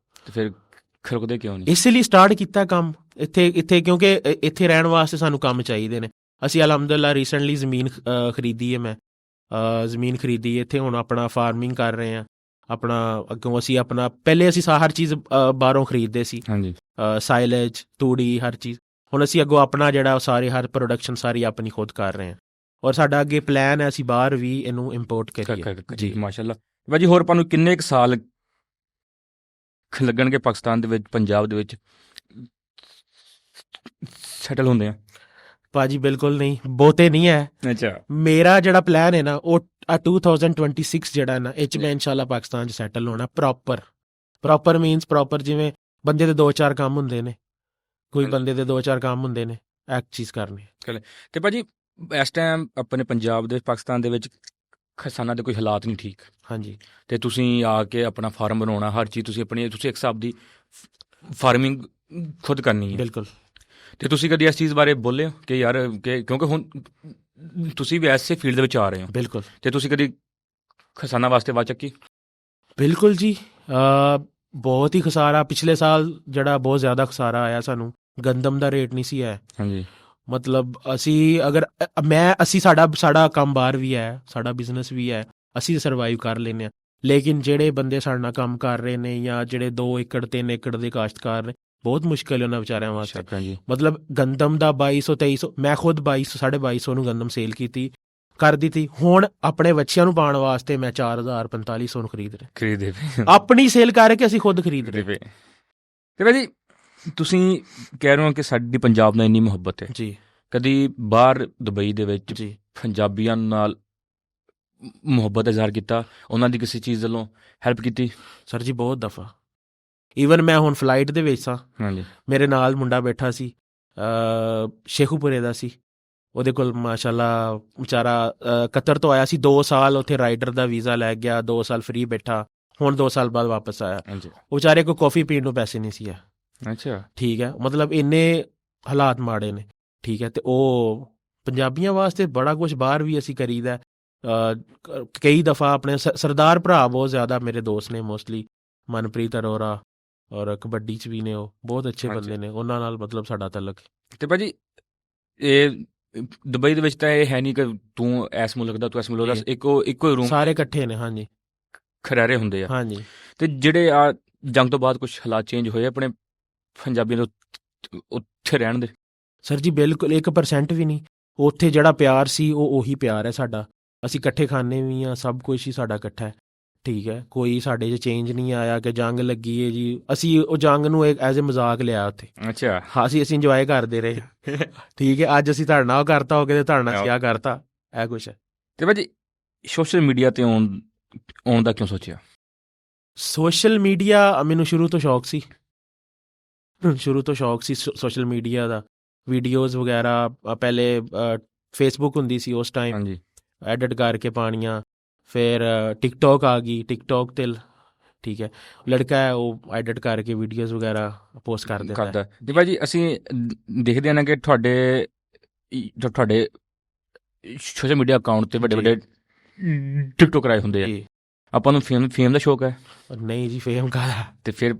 ਤੇ ਫਿਰ ਰੁਕਦੇ ਕਿਉਂ ਨਹੀਂ? ਇਸ ਲਈ ਸਟਾਰਟ ਕੀਤਾ ਕੰਮ ਇੱਥੇ ਕਿਉਂਕਿ ਇੱਥੇ ਰਹਿਣ ਵਾਸਤੇ ਸਾਨੂੰ ਕੰਮ ਚਾਹੀਦੇ ਨੇ। ਅਸੀਂ ਅਲਹਮਦੁਲਿਲਾ ਰੀਸੈਂਟਲੀ ਜ਼ਮੀਨ ਖਰੀਦੀ ਹੈ। ਮੈਂ ਜ਼ਮੀਨ ਖਰੀਦੀ ਇੱਥੇ, ਹੁਣ ਆਪਣਾ ਫਾਰਮਿੰਗ ਕਰ ਰਹੇ ਹਾਂ ਆਪਣਾ। ਅੱਗੋਂ ਅਸੀਂ ਆਪਣਾ ਪਹਿਲੇ ਅਸੀਂ ਹਰ ਚੀਜ਼ ਬਾਹਰੋਂ ਖਰੀਦਦੇ ਸੀ। ਹਾਂਜੀ। ਸਾਈਲੇਜ, ਤੂੜੀ, ਹਰ ਚੀਜ਼। ਹੁਣ ਅਸੀਂ ਅੱਗੋਂ ਆਪਣਾ ਜਿਹੜਾ ਹਰ ਪ੍ਰੋਡਕਸ਼ਨ ਸਾਰੀ ਆਪਣੀ ਖੁਦ ਕਰ ਰਹੇ ਹਾਂ। ਔਰ ਸਾਡਾ ਅੱਗੇ ਪਲਾਨ ਹੈ ਅਸੀਂ ਬਾਹਰ ਵੀ ਇਹਨੂੰ ਇੰਪੋਰਟ ਕਰੀਏ ਜੀ। ਮਾਸ਼ਾਅੱਲਾ। ਭਾਜੀ ਹੋਰ ਆਪਾਂ ਨੂੰ ਕਿੰਨੇ ਕੁ ਸਾਲ ਲੱਗਣਗੇ ਪਾਕਿਸਤਾਨ ਦੇ ਵਿੱਚ, ਪੰਜਾਬ ਦੇ ਵਿੱਚ ਸੈਟਲ ਹੁੰਦੇ ਆ? ਭਾਜੀ ਬਿਲਕੁਲ ਨਹੀਂ, ਬਹੁਤੇ ਨਹੀਂ ਹੈ। ਅੱਛਾ। ਮੇਰਾ ਜਿਹੜਾ ਪਲਾਨ ਹੈ ਨਾ ਉਹ 2026 ਜਿਹੜਾ ਨਾ ਇਹ 'ਚ ਮੈਂ ਇਨਸ਼ਾਅੱਲਾ ਪਾਕਿਸਤਾਨ 'ਚ ਸੈਟਲ ਹੋਣਾ। ਪ੍ਰੋਪਰ ਮੀਨਸ ਪ੍ਰੋਪਰ, ਜਿਵੇਂ ਬੰਦੇ ਦੇ 2-4 ਕੰਮ ਹੁੰਦੇ ਨੇ, ਕੋਈ ਬੰਦੇ ਦੇ 2-4 ਕੰਮ ਹੁੰਦੇ ਨੇ, ਇੱਕ ਚੀਜ਼ ਕਰਨੀ। ਤੇ ਭਾਜੀ ਇਸ ਟਾਈਮ ਆਪਣੇ ਪੰਜਾਬ ਦੇ, ਪਾਕਿਸਤਾਨ ਦੇ ਵਿੱਚ ਕਿਸਾਨਾਂ ਦੇ ਕੋਈ ਹਾਲਾਤ ਨਹੀਂ ਠੀਕ। ਹਾਂਜੀ। ਤੇ ਤੁਸੀਂ ਆ ਕੇ ਆਪਣਾ ਫਾਰਮ ਬਣਾਉਣਾ, ਹਰ ਚੀਜ਼ ਤੁਸੀਂ ਇੱਕ ਹਿਸਾਬ ਦੀ ਫਾਰਮਿੰਗ ਖੁਦ ਕਰਨੀ ਹੈ। ਬਿਲਕੁਲ। ਤੇ ਤੁਸੀਂ ਕਦੀ ਇਸ ਚੀਜ਼ ਬਾਰੇ ਬੋਲੇ ਹੋ ਕਿ ਯਾਰ ਕਿਉਂਕਿ ਹੁਣ ਤੁਸੀਂ ਵੀ ਐਸੇ ਫੀਲਡ ਦੇ ਵਿੱਚ ਆ ਰਹੇ ਹੋ? ਬਿਲਕੁਲ। ਤੇ ਤੁਸੀਂ ਕਦੀ ਕਿਸਾਨਾਂ ਵਾਸਤੇ ਆਵਾਜ਼ ਚੱਕੀ? ਬਿਲਕੁਲ ਜੀ। ਬਹੁਤ ਹੀ ਖਸਾਰਾ ਪਿਛਲੇ ਸਾਲ ਜਿਹੜਾ ਬਹੁਤ ਜ਼ਿਆਦਾ ਖਸਾਰਾ ਆਇਆ ਸਾਨੂੰ। ਗੰਦਮ ਦਾ ਰੇਟ ਨਹੀਂ ਸੀ ਹੈ। ਹਾਂਜੀ। ਮਤਲਬ ਅਸੀਂ ਸਾਡਾ ਕੰਮ ਬਾਹਰ ਵੀ ਹੈ, ਸਾਡਾ ਬਿਜ਼ਨਸ ਵੀ ਹੈ, ਅਸੀਂ ਸਰਵਾਈਵ ਕਰ ਲੈਂਦੇ ਹਾਂ। ਲੇਕਿਨ ਜਿਹੜੇ ਬੰਦੇ ਸਾਡੇ ਨਾਲ ਕੰਮ ਕਰ ਰਹੇ ਨੇ ਜਾਂ ਜਿਹੜੇ 2 ਏਕੜ 3 ਏਕੜ ਦੇ ਕਾਸ਼ਤਕਾਰ ਨੇ, ਬਹੁਤ ਮੁਸ਼ਕਿਲ ਹੈ ਉਹਨਾਂ ਵਿਚਾਰਿਆਂ ਵਾਸਤੇ। ਮਤਲਬ ਗੰਦਮ ਦਾ 2200-2300, ਮੈਂ ਖੁਦ 2200-2250 ਨੂੰ ਗੰਦਮ ਸੇਲ ਕੀਤੀ। ਕਰ ਦਿੱਤੀ। ਹੁਣ ਆਪਣੇ ਬੱਚਿਆਂ ਨੂੰ ਪਾਉਣ ਵਾਸਤੇ ਮੈਂ 4000-4500 ਨੂੰ ਖਰੀਦੇ ਆਪਣੀ ਸੇਲ ਕਰਕੇ ਅਸੀਂ ਖੁਦ ਖਰੀਦ ਰਹੇ। ਤੇ ਭਾਜੀ ਤੁਸੀਂ ਕਹਿ ਰਹੇ ਹੋ ਕਿ ਸਾਡੀ ਪੰਜਾਬ ਨਾਲ ਇੰਨੀ ਮੁਹੱਬਤ ਹੈ ਜੀ, ਕਦੀ ਬਾਹਰ ਦੁਬਈ ਦੇ ਵਿੱਚ ਜੀ ਪੰਜਾਬੀਆਂ ਨਾਲ ਮੁਹੱਬਤ ਇਜ਼ਹਾਰ ਕੀਤਾ, ਉਹਨਾਂ ਦੀ ਕਿਸੇ ਚੀਜ਼ ਵੱਲੋਂ ਹੈਲਪ ਕੀਤੀ? ਸਰ ਜੀ ਬਹੁਤ ਦਫਾ। ਈਵਨ ਮੈਂ ਹੁਣ ਫਲਾਈਟ ਦੇ ਵਿੱਚ ਸਾਂ, ਹਾਂਜੀ, ਮੇਰੇ ਨਾਲ ਮੁੰਡਾ ਬੈਠਾ ਸੀ, ਸ਼ੇਖੂਪੁਰੇ ਦਾ ਸੀ, ਉਹਦੇ ਕੋਲ ਮਾਸ਼ਾਅੱਲਾ ਵਿਚਾਰਾ ਕਤਰ ਤੋਂ ਆਇਆ ਸੀ, 2 ਸਾਲ ਉੱਥੇ ਰਾਈਡਰ ਦਾ ਵੀਜ਼ਾ ਲੈ ਗਿਆ, 2 ਸਾਲ ਫ੍ਰੀ ਬੈਠਾ, ਹੁਣ 2 ਸਾਲ ਬਾਅਦ ਵਾਪਸ ਆਇਆ। ਉਹ ਵਿਚਾਰੇ ਕੋਲ ਕੌਫੀ ਪੀਣ ਨੂੰ ਪੈਸੇ ਨਹੀਂ ਸੀ ਆ। ਅੱਛਾ, ਠੀਕ ਹੈ, ਮਤਲਬ ਇੰਨੇ ਹਾਲਾਤ ਮਾੜੇ ਨੇ। ਠੀਕ ਹੈ, ਤੇ ਉਹ ਪੰਜਾਬੀਆਂ ਵਾਸਤੇ ਬੜਾ ਕੁਛ ਬਾਹਰ ਵੀ ਅਸੀਂ ਕਰੀਦਾ। ਕਈ ਦਫਾ ਆਪਣੇ ਸਰਦਾਰ ਭਰਾ ਬਹੁਤ ਜ਼ਿਆਦਾ ਮੇਰੇ ਦੋਸਤ ਨੇ, ਮੋਸਟਲੀ ਮਨਪ੍ਰੀਤ ਅਰੋੜਾ, ਔਰ ਕਬੱਡੀ 'ਚ ਵੀ ਨੇ, ਉਹ ਬਹੁਤ ਅੱਛੇ ਬੰਦੇ ਨੇ, ਉਹਨਾਂ ਨਾਲ ਮਤਲਬ ਸਾਡਾ ਤਾਲੁਕ। ਤੇ ਭਾਜੀ ਇਹ ਦੁਬਈ ਦੇ ਵਿੱਚ ਤਾਂ ਇਹ ਹੈ ਨਹੀਂ ਕਿ ਤੂੰ ਇਸ ਮੁਲਕ ਦਾ, ਤੂੰ ਇਸ ਮੁਲਕ ਦਾ, ਇੱਕੋ ਰੂਮ, ਸਾਰੇ ਇਕੱਠੇ ਨੇ। ਹਾਂਜੀ, ਖਰਾਰੇ ਹੁੰਦੇ ਆ। ਹਾਂਜੀ, ਤੇ ਜਿਹੜੇ ਆ ਜੰਗ ਤੋਂ ਬਾਅਦ ਕੁਛ ਹਾਲਾਤ ਚੇਂਜ ਹੋਏ ਆਪਣੇ ਪੰਜਾਬੀਆਂ ਦੇ ਉੱਥੇ ਰਹਿਣ ਦੇ? ਸਰ ਜੀ ਬਿਲਕੁਲ 1% ਵੀ ਨਹੀਂ। ਉੱਥੇ ਜਿਹੜਾ ਪਿਆਰ ਸੀ ਉਹ ਉਹੀ ਪਿਆਰ ਹੈ ਸਾਡਾ। ਅਸੀਂ ਇਕੱਠੇ ਖਾਂਦੇ ਵੀ ਹਾਂ, ਸਭ ਕੁਛ ਹੀ ਸਾਡਾ ਇਕੱਠਾ ਹੈ। ਠੀਕ ਹੈ, ਕੋਈ ਸਾਡੇ 'ਚ ਚੇਂਜ ਨਹੀਂ ਆਇਆ ਕਿ ਜੰਗ ਲੱਗੀ ਹੈ ਜੀ। ਅਸੀਂ ਉਹ ਜੰਗ ਨੂੰ ਐਜ਼ ਏ ਮਜ਼ਾਕ ਲਿਆ ਉੱਥੇ। ਅੱਛਾ, ਹਾਂ, ਅਸੀਂ ਇੰਜੋਏ ਕਰਦੇ ਰਹੇ। ਠੀਕ ਹੈ, ਅੱਜ ਅਸੀਂ ਤੁਹਾਡੇ ਨਾਲ ਉਹ ਕਰਤਾ, ਹੋ ਕੇ ਤੁਹਾਡੇ ਨਾਲ ਕਿਆ ਕਰਤਾ, ਇਹ ਕੁਛ ਹੈ। ਤੇ ਭਾਜੀ ਸੋਸ਼ਲ ਮੀਡੀਆ 'ਤੇ ਆਉਣ ਦਾ ਕਿਉਂ ਸੋਚਿਆ? ਸੋਸ਼ਲ ਮੀਡੀਆ ਮੈਨੂੰ ਸ਼ੁਰੂ ਤੋਂ ਸ਼ੌਕ ਸੀ ਸੋਸ਼ਲ ਮੀਡੀਆ ਦਾ। ਵੀਡੀਓਜ਼ ਵਗੈਰਾ ਪਹਿਲੇ ਫੇਸਬੁੱਕ ਹੁੰਦੀ ਸੀ ਉਸ ਟਾਈਮ, ਹਾਂਜੀ, ਐਡਿਟ ਕਰਕੇ ਪਾਉਣੀਆਂ। ਫਿਰ ਟਿਕਟੋਕ ਆ ਗਈ, ਟਿਕਟੋਕ 'ਤੇ ਠੀਕ ਹੈ ਲੜਕਾ ਹੈ, ਉਹ ਐਡਿਟ ਕਰਕੇ ਵੀਡੀਓਜ਼ ਵਗੈਰਾ ਪੋਸਟ ਕਰ ਦਿੰਦਾ। ਜੀ ਭਾਜੀ ਅਸੀਂ ਦੇਖਦੇ ਹਾਂ ਨਾ ਕਿ ਤੁਹਾਡੇ ਸੋਸ਼ਲ ਮੀਡੀਆ ਅਕਾਊਂਟ 'ਤੇ ਵੱਡੇ ਟਿਕਟੋਕ ਆਏ ਹੁੰਦੇ ਆ। ਆਪਾਂ ਨੂੰ ਫੇਮ ਦਾ ਸ਼ੌਕ ਹੈ? ਨਹੀਂ ਜੀ, ਫੇਮ ਕਾਹਦਾ। ਤੇ ਫਿਰ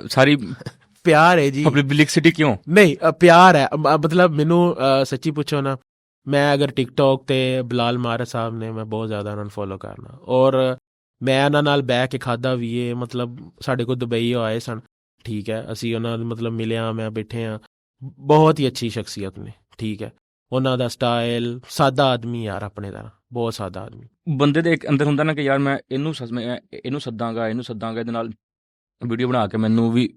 ਸਾਰੀ ਪਿਆਰ ਹੈ ਜੀ। ਪਬਲਿਸਿਟੀ ਕਿਉਂ? ਨਹੀਂ, ਪਿਆਰ ਹੈ। ਮਤਲਬ ਮੈਨੂੰ ਸੱਚੀ ਪੁੱਛੋ ਨਾ, ਮੈਂ ਅਗਰ ਟਿਕਟੋਕ 'ਤੇ ਬਲਾਲ ਮਾਰਾ ਸਾਹਿਬ ਨੇ, ਮੈਂ ਬਹੁਤ ਜ਼ਿਆਦਾ ਉਹਨਾਂ ਨੂੰ ਫੋਲੋ ਕਰਨਾ, ਔਰ ਮੈਂ ਉਹਨਾਂ ਨਾਲ ਬਹਿ ਕੇ ਖਾਧਾ ਵੀ ਹੈ। ਮਤਲਬ ਸਾਡੇ ਕੋਲ ਦੁਬਈ ਆਏ ਸਨ, ਠੀਕ ਹੈ, ਅਸੀਂ ਉਹਨਾਂ ਨੂੰ ਮਤਲਬ ਮਿਲਿਆ, ਮੈਂ ਬੈਠੇ ਹਾਂ, ਬਹੁਤ ਹੀ ਅੱਛੀ ਸ਼ਖਸੀਅਤ ਨੇ। ਠੀਕ ਹੈ, ਉਹਨਾਂ ਦਾ ਸਟਾਈਲ, ਸਾਦਾ ਆਦਮੀ ਯਾਰ, ਆਪਣੇ ਤਰ੍ਹਾਂ ਬਹੁਤ ਸਾਦਾ ਆਦਮੀ। ਬੰਦੇ ਦੇ ਇੱਕ ਅੰਦਰ ਹੁੰਦਾ ਨਾ ਕਿ ਯਾਰ ਮੈਂ ਇਹਨੂੰ ਸੱਦਾਂਗਾ, ਇਹਦੇ ਨਾਲ ਵੀਡੀਓ ਬਣਾ ਕੇ ਮੈਨੂੰ ਵੀ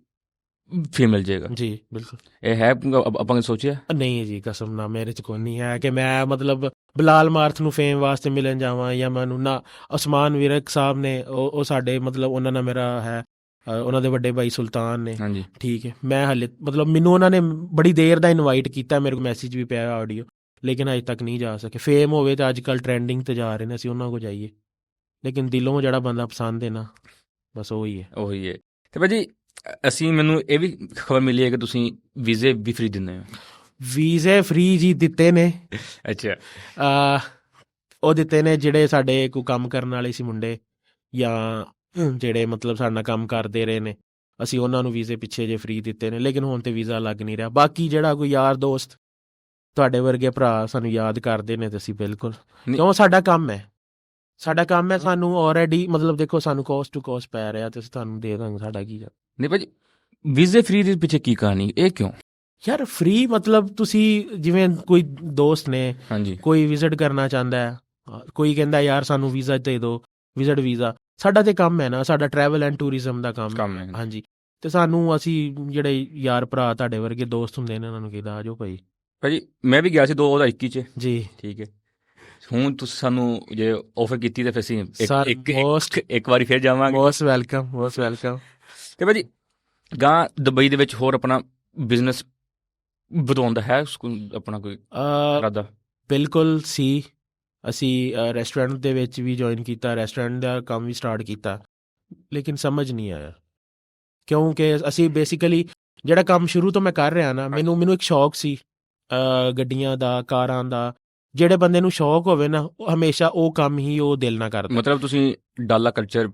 ਫੇਮ ਮਿਲ ਜਾਏਗਾ। ਜੀ ਬਿਲਕੁਲ, ਇਹ ਹੈ ਆਪਾਂ ਨੇ ਸੋਚਿਆ? ਨਹੀਂ ਜੀ, ਕਸਮ ਨਾ, ਮੇਰੇ 'ਚ ਕੋਈ ਨਹੀਂ ਹੈ ਕਿ ਮੈਂ ਮਤਲਬ ਬਲਾਲ ਮਾਰਥ ਨੂੰ ਫੇਮ ਵਾਸਤੇ ਮਿਲਣ ਜਾਵਾਂ, ਜਾਂ ਮੈਨੂੰ ਨਾ ਉਸਮਾਨ ਵਿਰਕ ਸਾਹਿਬ ਨੇ, ਉਹ ਸਾਡੇ ਮਤਲਬ ਉਹਨਾਂ ਨਾਲ ਮੇਰਾ ਹੈ, ਉਹਨਾਂ ਦੇ ਵੱਡੇ ਭਾਈ ਸੁਲਤਾਨ ਨੇ। ਹਾਂਜੀ, ਠੀਕ ਹੈ, ਮੈਂ ਹਾਲੇ ਮਤਲਬ ਮੈਨੂੰ ਉਹਨਾਂ ਨੇ ਬੜੀ ਦੇਰ ਦਾ ਇਨਵਾਈਟ ਕੀਤਾ, ਮੇਰੇ ਕੋਲ ਮੈਸੇਜ ਵੀ ਪਿਆ ਆਡੀਓ, ਲੇਕਿਨ ਅਜੇ ਤੱਕ ਨਹੀਂ ਜਾ ਸਕੇ। ਫੇਮ ਹੋਵੇ ਤਾਂ ਅੱਜ ਕੱਲ੍ਹ ਟਰੈਂਡਿੰਗ 'ਤੇ ਜਾ ਰਹੇ ਨੇ, ਅਸੀਂ ਉਹਨਾਂ ਕੋਲ ਜਾਈਏ, ਲੇਕਿਨ ਦਿਲੋਂ ਜਿਹੜਾ ਬੰਦਾ ਪਸੰਦ ਹੈ ਨਾ, ਬਸ ਉਹੀ ਹੈ। ਤੇ ਭਾਜੀ ਮੈਨੂੰ ਇਹ ਵੀ ਖਬਰ ਮਿਲੀ ਹੈ ਕਿ ਤੁਸੀਂ ਵੀਜ਼ੇ ਵੀ ਫ੍ਰੀ ਦਿੰਦੇ ਹੋ? ਵੀਜ਼ੇ ਫ੍ਰੀ ਜੀ ਦਿੱਤੇ ਨੇ। ਅੱਛਾ, ਉਹ ਦਿੱਤੇ ਨੇ ਜਿਹੜੇ ਸਾਡੇ ਕੋਈ ਕੰਮ ਕਰਨ ਵਾਲੇ ਸੀ ਮੁੰਡੇ, ਜਾਂ ਜਿਹੜੇ ਮਤਲਬ ਸਾਡੇ ਨਾਲ ਕੰਮ ਕਰਦੇ ਰਹੇ ਨੇ, ਅਸੀਂ ਉਹਨਾਂ ਨੂੰ ਵੀਜ਼ੇ ਪਿੱਛੇ ਜੇ ਫ੍ਰੀ ਦਿੱਤੇ ਨੇ, ਲੇਕਿਨ ਹੁਣ ਤੇ ਵੀਜ਼ਾ ਲੱਗ ਨਹੀਂ ਰਿਹਾ। ਬਾਕੀ ਜਿਹੜਾ ਕੋਈ ਯਾਰ ਦੋਸਤ, ਤੁਹਾਡੇ ਵਰਗੇ ਭਰਾ ਸਾਨੂੰ ਯਾਦ ਕਰਦੇ ਨੇ, ਤੇ ਅਸੀਂ ਬਿਲਕੁਲ, ਕਿਉਂ ਸਾਡਾ ਕੰਮ ਹੈ, ਸਾਨੂੰ ਆਲਰੇਡੀ ਮਤਲਬ ਦੇਖੋ ਸਾਨੂੰ ਕੋਸਟ ਟੂ ਕੋਸਟ ਪੈ ਰਿਹਾ, ਤੇ ਅਸੀਂ ਤੁਹਾਨੂੰ ਦੇ ਦਾਂਗੇ, ਸਾਡਾ ਕੀ ਜਾ। ਨਹੀਂ ਭਾਜੀ, ਵੀਜ਼ੇ ਫ੍ਰੀ ਦੇ ਪਿੱਛੇ ਕੀ ਕਹਾਣੀ, ਇਹ ਕਿਉਂ ਯਾਰ? ਫ੍ਰੀ ਮਤਲਬ ਤੁਸੀਂ ਜਿਵੇਂ ਕੋਈ ਦੋਸਤ ਨੇ, ਹਾਂਜੀ, ਕੋਈ ਵਿਜ਼ਿਟ ਕਰਨਾ ਚਾਹੁੰਦਾ ਹੈ, ਕੋਈ ਕਹਿੰਦਾ ਯਾਰ ਸਾਨੂੰ ਵੀਜ਼ਾ ਦੇ ਦਿਓ, ਵਿਜ਼ਿਟ ਵੀਜ਼ਾ, ਸਾਡਾ ਤੇ ਕੰਮ ਹੈ ਨਾ, ਸਾਡਾ ਟਰੈਵਲ ਐਂਡ ਟੂਰਿਜ਼ਮ ਦਾ ਕੰਮ ਹੈ। ਹਾਂਜੀ, ਤੇ ਸਾਨੂੰ ਅਸੀਂ ਜਿਹੜੇ ਯਾਰ ਭਰਾ ਤੁਹਾਡੇ ਵਰਗੇ ਦੋਸਤ ਹੁੰਦੇ ਨੇ, ਉਹਨਾਂ ਨੂੰ ਕਹਿੰਦਾ ਆ ਜਾਓ ਭਾਜੀ। ਮੈਂ ਵੀ ਗਿਆ ਸੀ 2021 'ਚ ਜੀ, ਠੀਕ ਹੈ। ਹੁਣ ਤੁਸੀਂ ਸਾਨੂੰ ਜੇ ਆਫਰ ਕੀਤੀ ਤੇ ਫਿਰ ਅਸੀਂ ਇੱਕ ਵਾਰੀ ਫਿਰ ਜਾਵਾਂਗੇ। Most welcome. ਤੇ ਭਾਜੀ ਗਾਂ ਦੁਬਈ ਦੇ ਵਿੱਚ ਹੋਰ ਆਪਣਾ ਬਿਜ਼ਨਸ ਵਧਾਉਣ ਦਾ ਹੈ ਆਪਣਾ ਕੋਈ ਇਰਾਦਾ? ਬਿਲਕੁਲ ਸੀ। ਅਸੀਂ ਰੈਸਟੋਰੈਂਟ ਦੇ ਵਿੱਚ ਵੀ ਜੁਆਇਨ ਕੀਤਾ, ਰੈਸਟੋਰੈਂਟ ਦਾ ਕੰਮ ਵੀ ਸਟਾਰਟ ਕੀਤਾ, ਲੇਕਿਨ ਸਮਝ ਨਹੀਂ ਆਇਆ, ਕਿਉਂਕਿ ਅਸੀਂ ਬੇਸਿਕਲੀ ਜਿਹੜਾ ਕੰਮ ਸ਼ੁਰੂ ਤੋਂ ਮੈਂ ਕਰ ਰਿਹਾ ਨਾ, ਮੈਨੂੰ ਇੱਕ ਸ਼ੌਕ ਸੀ ਗੱਡੀਆਂ ਦਾ, ਕਾਰਾਂ ਦਾ। ਜਿਹੜੇ ਬੰਦੇ ਨੂੰ ਸ਼ੌਕ ਹੋਵੇ ਨਾ, ਹਮੇਸ਼ਾ ਉਹ ਕੰਮ ਹੀ ਉਹ ਦਿਲ ਨਾਲ ਕਰਦਾ। ਮਤਲਬ ਤੁਸੀਂ ਡਾਲਾ ਕਲਚਰ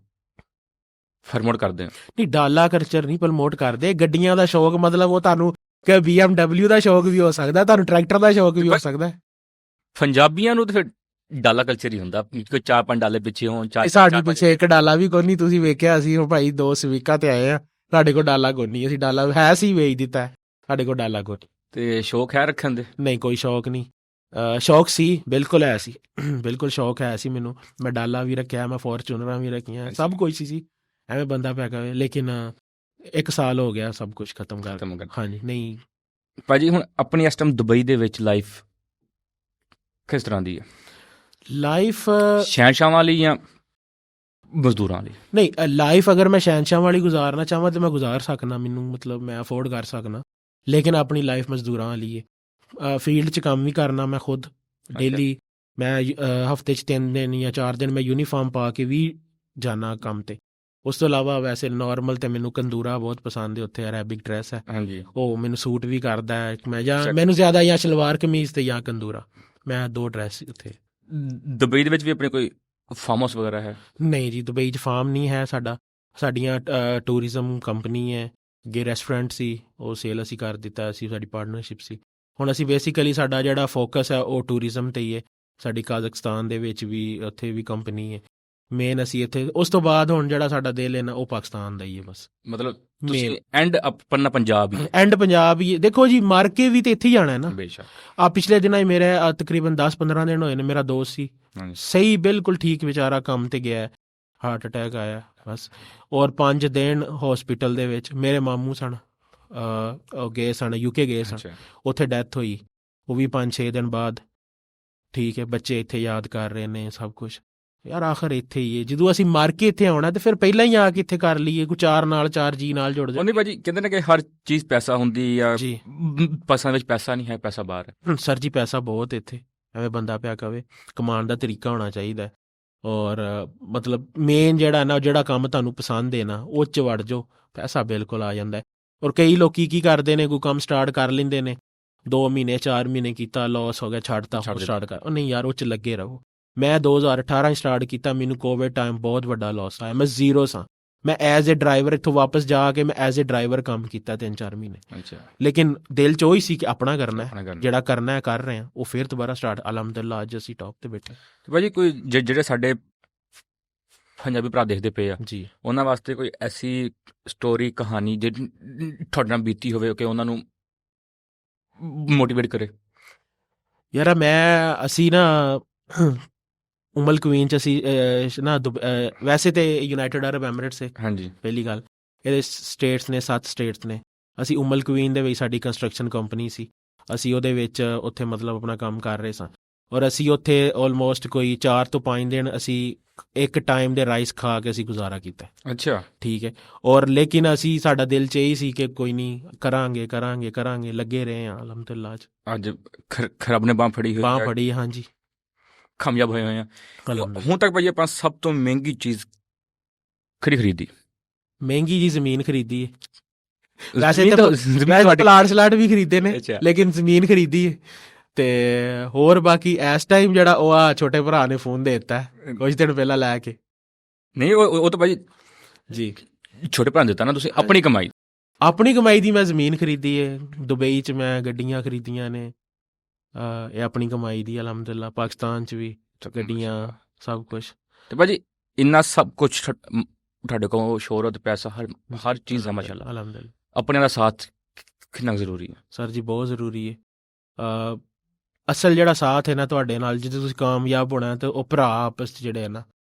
ਪ੍ਰਮੋਟ ਕਰਦੇ ਹੋ? ਨਹੀਂ, ਡਾਲਾ ਕਲਚਰ ਨਹੀਂ ਪ੍ਰਮੋਟ ਕਰਦੇ, ਗੱਡੀਆਂ ਦਾ ਸ਼ੌਕ, ਮਤਲਬ ਉਹ ਤੁਹਾਨੂੰ ਕਿ BMW ਦਾ ਸ਼ੌਕ ਵੀ ਹੋ ਸਕਦਾ, ਤੁਹਾਨੂੰ ਟਰੈਕਟਰ ਦਾ ਸ਼ੌਕ ਵੀ ਹੋ ਸਕਦਾ। ਪੰਜਾਬੀਆਂ ਨੂੰ ਤਾਂ ਫਿਰ ਡਾਲਾ ਕਲਚਰ ਹੀ ਹੁੰਦਾ, ਕੋਈ 4-5 ਡਾਲੇ ਪਿੱਛੇ ਹੋਣ। ਸਾਡੇ ਪਿੱਛੇ ਇੱਕ ਡਾਲਾ ਵੀ ਕੋਈ ਨਹੀਂ, ਤੁਸੀਂ ਵੇਖਿਆ, ਅਸੀਂ ਹੁਣ ਭਾਈ 2 ਸਵੀਕਾਂ ਤੇ ਆਏ ਆ, ਸਾਡੇ ਕੋਲ ਡਾਲਾ ਕੋਈ ਨਹੀਂ, ਅਸੀਂ ਡਾਲਾ ਹੈ ਸੀ ਵੇਚ ਦਿੱਤਾ, ਸਾਡੇ ਕੋਲ ਡਾਲਾ ਕੋਈ। ਤੇ ਸ਼ੌਕ ਹੈ ਰੱਖਣ ਦੇ? ਨਹੀਂ, ਕੋਈ ਸ਼ੌਕ ਨਹੀਂ। ਸ਼ੌਕ ਸੀ, ਬਿਲਕੁਲ ਹੈ ਸੀ, ਬਿਲਕੁਲ ਸ਼ੌਕ ਹੈ ਸੀ ਮੈਨੂੰ। ਮੈਂ ਡਾਲਾ ਵੀ ਰੱਖਿਆ, ਮੈਂ ਫੋਰਚੂਨਰਾਂ ਵੀ ਰੱਖੀਆਂ, ਸਭ ਕੁਝ ਸੀ ਐਵੇਂ ਬੰਦਾ ਪੈ ਗਿਆ। ਲੇਕਿਨ 1 ਸਾਲ ਹੋ ਗਿਆ ਸਭ ਕੁਝ ਖਤਮ ਕਰ। ਹਾਂਜੀ ਨਹੀਂ ਭਾਜੀ, ਹੁਣ ਆਪਣੀ ਇਸ ਟਾਈਮ ਦੁਬਈ ਦੇ ਵਿੱਚ ਲਾਈਫ ਕਿਸ ਤਰ੍ਹਾਂ ਦੀ ਹੈ? ਲਾਈਫ ਸ਼ਹਿਨਸ਼ਾਹਾਂ ਵਾਲੀ ਜਾਂ ਮਜ਼ਦੂਰਾਂ ਵਾਲੀ? ਨਹੀਂ, ਲਾਈਫ ਅਗਰ ਮੈਂ ਸ਼ਹਿਨਸ਼ਾਹ ਵਾਲੀ ਗੁਜ਼ਾਰਨਾ ਚਾਹਾਂ ਤਾਂ ਮੈਂ ਗੁਜ਼ਾਰ ਸਕਦਾ, ਮੈਨੂੰ ਮਤਲਬ ਮੈਂ ਅਫੋਰਡ ਕਰ ਸਕਦਾ। ਲੇਕਿਨ ਆਪਣੀ ਲਾਈਫ ਮਜ਼ਦੂਰਾਂ ਵਾਲੀ ਹੈ। ਫੀਲਡ 'ਚ ਕੰਮ ਵੀ ਕਰਨਾ ਮੈਂ ਖੁਦ ਡੇਲੀ। ਮੈਂ ਹਫਤੇ 'ਚ 3 ਦਿਨ ਜਾਂ 4 ਦਿਨ ਮੈਂ ਯੂਨੀਫਾਰਮ ਪਾ ਕੇ ਵੀ ਜਾਣਾ ਕੰਮ 'ਤੇ। ਉਸ ਤੋਂ ਇਲਾਵਾ ਵੈਸੇ ਨੋਰਮਲ ਤਾਂ ਮੈਨੂੰ ਕੰਦੂਰਾ ਬਹੁਤ ਪਸੰਦ ਹੈ, ਉੱਥੇ ਅਰੈਬਿਕ ਡਰੈਸ ਹੈ, ਉਹ ਮੈਨੂੰ ਸੂਟ ਵੀ ਕਰਦਾ ਹੈ। ਮੈਂ ਜਾਂ ਮੈਨੂੰ ਜ਼ਿਆਦਾ ਜਾਂ ਸਲਵਾਰ ਕਮੀਜ਼ ਅਤੇ ਜਾਂ ਕੰਦੂਰਾ, ਮੈਂ 2 ਡਰੈਸ ਉੱਥੇ। ਦੁਬਈ ਦੇ ਵਿੱਚ ਵੀ ਆਪਣੇ ਕੋਈ ਫਾਰਮ ਹਾਊਸ ਵਗੈਰਾ ਹੈ? ਨਹੀਂ ਜੀ, ਦੁਬਈ 'ਚ ਫਾਰਮ ਨਹੀਂ ਹੈ ਸਾਡਾ। ਸਾਡੀਆਂ ਟੂਰਿਜ਼ਮ ਕੰਪਨੀ ਹੈ, ਅੱਗੇ ਰੈਸਟੋਰੈਂਟ ਸੀ, ਉਹ ਸੇਲ ਅਸੀਂ ਕਰ ਦਿੱਤਾ ਸੀ, ਸਾਡੀ ਪਾਰਟਨਰਸ਼ਿਪ ਸੀ। ਹੁਣ ਅਸੀਂ ਬੇਸਿਕਲੀ ਸਾਡਾ ਜਿਹੜਾ ਫੋਕਸ ਹੈ ਉਹ ਟੂਰਿਜ਼ਮ 'ਤੇ ਹੀ ਹੈ। ਸਾਡੀ ਕਾਜ਼ਖਸਤਾਨ ਦੇ ਵਿੱਚ ਵੀ ਉੱਥੇ ਵੀ ਕੰਪਨੀ ਹੈ ਮੇਨ, ਅਸੀਂ ਇੱਥੇ। ਉਸ ਤੋਂ ਬਾਅਦ ਹੁਣ ਜਿਹੜਾ ਸਾਡਾ ਦਿਲ ਹੈ ਨਾ ਉਹ ਪਾਕਿਸਤਾਨ ਦਾ ਹੀ ਹੈ ਬਸ। ਮਤਲਬ ਤੁਸੀਂ ਐਂਡ ਆਪਣਾ ਪੰਜਾਬ ਹੀ? ਐਂਡ ਪੰਜਾਬ ਹੀ। ਦੇਖੋ ਜੀ, ਮਰ ਕੇ ਵੀ ਤਾਂ ਇੱਥੇ ਹੀ ਜਾਣਾ ਹੈ ਨਾ। ਆ ਪਿਛਲੇ ਦਿਨਾਂ ਹੀ ਮੇਰੇ ਤਕਰੀਬਨ 10-15 ਦਿਨ ਹੋਏ ਨੇ, ਮੇਰਾ ਦੋਸਤ ਸੀ ਸਹੀ ਬਿਲਕੁਲ ਠੀਕ, ਵਿਚਾਰਾ ਕੰਮ 'ਤੇ ਗਿਆ, ਹਾਰਟ ਅਟੈਕ ਆਇਆ ਬਸ। ਔਰ 5 ਦਿਨ ਹੋਸਪਿਟਲ ਦੇ ਵਿੱਚ। ਮੇਰੇ ਮਾਮੂ ਸਨ, ਉਹ ਗਏ ਸਨ UK ਗਏ ਸਨ, ਉੱਥੇ ਡੈਥ ਹੋਈ, ਉਹ ਵੀ 5-6 ਦਿਨ ਬਾਅਦ। ਠੀਕ ਹੈ, ਬੱਚੇ ਇੱਥੇ ਯਾਦ ਕਰ ਰਹੇ ਨੇ ਸਭ ਕੁਛ। ਯਾਰ ਆਖਰ ਇੱਥੇ ਹੀ ਹੈ, ਜਦੋਂ ਅਸੀਂ ਮਰ ਕੇ ਇੱਥੇ ਆਉਣਾ ਤੇ ਫਿਰ ਪਹਿਲਾਂ ਹੀ ਆ ਕੇ ਇੱਥੇ ਕਰ ਲਈਏ, ਕੋਈ 4 ਜੀ ਨਾਲ ਜੁੜ ਜਾਏ। ਨਹੀਂ ਭਾਜੀ, ਕਹਿੰਦੇ ਨੇ ਕਿ ਹਰ ਚੀਜ਼ ਪੈਸਾ ਹੁੰਦੀ ਆ ਜੀ, ਪਾਕਿਸਤਾਨ ਵਿੱਚ ਪੈਸਾ ਨਹੀਂ ਹੈ, ਪੈਸਾ ਬਾਹਰ ਹੈ। ਸਰ ਜੀ ਪੈਸਾ ਬਹੁਤ ਇੱਥੇ, ਐਵੇਂ ਬੰਦਾ ਪਿਆ ਕਵੇ। ਕਮਾਉਣ ਦਾ ਤਰੀਕਾ ਹੋਣਾ ਚਾਹੀਦਾ। ਔਰ ਮਤਲਬ ਮੇਨ ਜਿਹੜਾ ਨਾ, ਜਿਹੜਾ ਕੰਮ ਤੁਹਾਨੂੰ ਪਸੰਦ ਹੈ ਨਾ ਉਹ 'ਚ ਵੜ ਜਾਓ, ਪੈਸਾ ਬਿਲਕੁਲ ਆ ਜਾਂਦਾ। ਔਰ ਕਈ ਲੋਕ ਕੀ ਕਰਦੇ ਨੇ, ਕੋਈ ਕੰਮ ਸਟਾਰਟ ਕਰ ਲੈਂਦੇ ਨੇ, 2 ਮਹੀਨੇ 4 ਮਹੀਨੇ ਕੀਤਾ, ਲਾਸ ਹੋ ਗਿਆ, ਛੱਡਤਾ, ਸਟਾਰਟ ਕਰ। ਉਹ ਨਹੀਂ ਯਾਰ, ਉਹ 'ਚ ਲੱਗੇ ਰਹੋ। ਮੈਂ 2018 ਸਟਾਰਟ ਕੀਤਾ, ਮੈਨੂੰ ਕੋਵਿਡ ਟਾਈਮ ਬਹੁਤ ਵੱਡਾ ਲਾਸ ਆਇਆ, ਮੈਂ 0 ਸਾਂ। ਮੈਂ ਐਜ਼ ਏ ਡਰਾਈਵਰ ਇੱਥੋਂ ਵਾਪਸ ਜਾ ਕੇ ਮੈਂ ਐਜ਼ ਏ ਡਰਾਈਵਰ ਕੰਮ ਕੀਤਾ 3-4 ਮਹੀਨੇ। ਲੇਕਿਨ ਦਿਲ 'ਚ ਉਹੀ ਸੀ ਕਿ ਆਪਣਾ ਕਰਨਾ ਹੈ, ਜਿਹੜਾ ਕਰਨਾ ਹੈ ਕਰ ਰਹੇ ਹਾਂ। ਉਹ ਫਿਰ ਦੁਬਾਰਾ ਸਟਾਰਟ, ਅਲਹਮਦੁਲਿਲਾ ਅੱਜ ਅਸੀਂ ਟੌਪ 'ਤੇ ਬੈਠੇ। ਭਾਜੀ, ਕੋਈ ਜਿਹੜੇ ਸਾਡੇ ਪੰਜਾਬੀ ਭਰਾ ਦੇਖਦੇ ਪਏ ਆ ਜੀ, ਉਹਨਾਂ ਵਾਸਤੇ ਕੋਈ ਐਸੀ ਸਟੋਰੀ, ਕਹਾਣੀ ਜਿਹੜੀ ਤੁਹਾਡੇ ਨਾਲ ਬੀਤੀ ਹੋਵੇ ਕਿ ਉਹਨਾਂ ਨੂੰ ਮੋਟੀਵੇਟ ਕਰੇ? ਯਾਰ ਅਸੀਂ ਨਾ ਉਮਲ ਕੁਈਨ 'ਚ ਅਸੀਂ ਨਾ ਵੈਸੇ ਤਾਂ ਯੂਨਾਈਟਿਡ ਅਰਬ ਐਮਿਰੇਟਸ ਹੈ। ਹਾਂਜੀ, ਪਹਿਲੀ ਗੱਲ ਇਹਦੇ ਸਟੇਟਸ ਨੇ, 7 ਸਟੇਟਸ ਨੇ। ਅਸੀਂ ਉਮਲ ਕੁਈਨ ਦੇ ਵਿੱਚ ਸਾਡੀ ਕੰਸਟਰਕਸ਼ਨ ਕੰਪਨੀ ਸੀ, ਅਸੀਂ ਉਹਦੇ ਵਿੱਚ ਉੱਥੇ ਮਤਲਬ ਆਪਣਾ ਕੰਮ ਕਰ ਰਹੇ ਸਾਂ। ਔਰ ਅਸੀਂ ਉੱਥੇ ਆਲਮੋਸਟ ਕੋਈ 4 ਤੋਂ 5 ਦਿਨ ਅਸੀਂ ਇੱਕ ਟਾਈਮ ਦੇ ਰਾਈਸ ਖਾ ਕੇ ਅਸੀਂ ਗੁਜ਼ਾਰਾ ਕੀਤਾ। ਅੱਛਾ, ਠੀਕ ਹੈ। ਔਰ ਲੇਕਿਨ ਅਸੀਂ, ਸਾਡਾ ਦਿਲ 'ਚ ਇਹੀ ਸੀ ਕਿ ਕੋਈ ਨਹੀਂ, ਕਰਾਂਗੇ, ਲੱਗੇ ਰਹੇ ਹਾਂ ਅਲਹਮਦੁਲਿਲਾ। ਅੱਜ ਰੱਬ ਨੇ ਬਾਂਹ ਫੜੀ। ਹਾਂਜੀ, ਕਾਮਯਾਬ ਹੋਏ ਆ ਹੁਣ ਤੱਕ। ਭਾਈ ਆਪਾਂ ਸਭ ਤੋਂ ਮਹਿੰਗੀ ਚੀਜ਼ ਖਰੀਦੀ? ਮਹਿੰਗੀ ਜੀ ਜ਼ਮੀਨ ਖਰੀਦੀ ਹੈ। ਵੈਸੇ ਤਾਂ ਪਲਾਟ ਵੀ ਖਰੀਦੇ ਨੇ, ਲੇਕਿਨ ਜ਼ਮੀਨ ਖਰੀਦੀ ਹੈ। ਤੇ ਹੋਰ ਬਾਕੀ ਇਸ ਟਾਈਮ ਜਿਹੜਾ ਉਹ ਆ ਛੋਟੇ ਭਰਾ ਨੇ ਫੋਨ ਦੇ ਦਿੱਤਾ ਕੁਝ ਦਿਨ ਪਹਿਲਾਂ ਲੈ ਕੇ। ਨਹੀਂ, ਉਹ ਤਾਂ ਭਾਈ ਜੀ ਛੋਟੇ ਭਰਾ ਨੇ ਦਿੱਤਾ ਨਾ, ਤੁਸੀਂ ਆਪਣੀ ਕਮਾਈ ਦੀ ਮੈਂ ਜ਼ਮੀਨ ਖਰੀਦੀ ਹੈ। ਦੁਬਈ 'ਚ ਮੈਂ ਗੱਡੀਆਂ ਖਰੀਦੀਆਂ ਨੇ, ਇਹ ਆਪਣੀ ਕਮਾਈ ਦੀ ਅਲਹਮਦੁਲਿਲਾ। ਪਾਕਿਸਤਾਨ 'ਚ ਵੀ ਗੱਡੀਆਂ, ਸਭ ਕੁਛ। ਤੇ ਭਾਜੀ ਇੰਨਾ ਸਭ ਕੁਛ ਤੁਹਾਡੇ ਕੋਲ, ਸ਼ੋਹਰਤ, ਪੈਸਾ, ਹਰ ਚੀਜ਼ ਹੈ ਮਾਸ਼ਾਅੱਲਾ, ਅਲਹਮਦੁਲਿਲਾ। ਆਪਣੇ ਦਾ ਸਾਥ ਕਿੰਨਾ ਜ਼ਰੂਰੀ ਹੈ? ਸਰ ਜੀ ਬਹੁਤ ਜ਼ਰੂਰੀ ਹੈ। ਅਸਲ ਜਿਹੜਾ ਸਾਥ ਹੈ ਨਾ ਤੁਹਾਡੇ ਨਾਲ, ਜਦੋਂ ਤੁਸੀਂ ਕਾਮਯਾਬ ਹੋਣਾ ਤਾਂ ਉਹ ਭਰਾ ਆਪਸ 'ਚ ਜਿਹੜੇ ਹੈ ਨਾ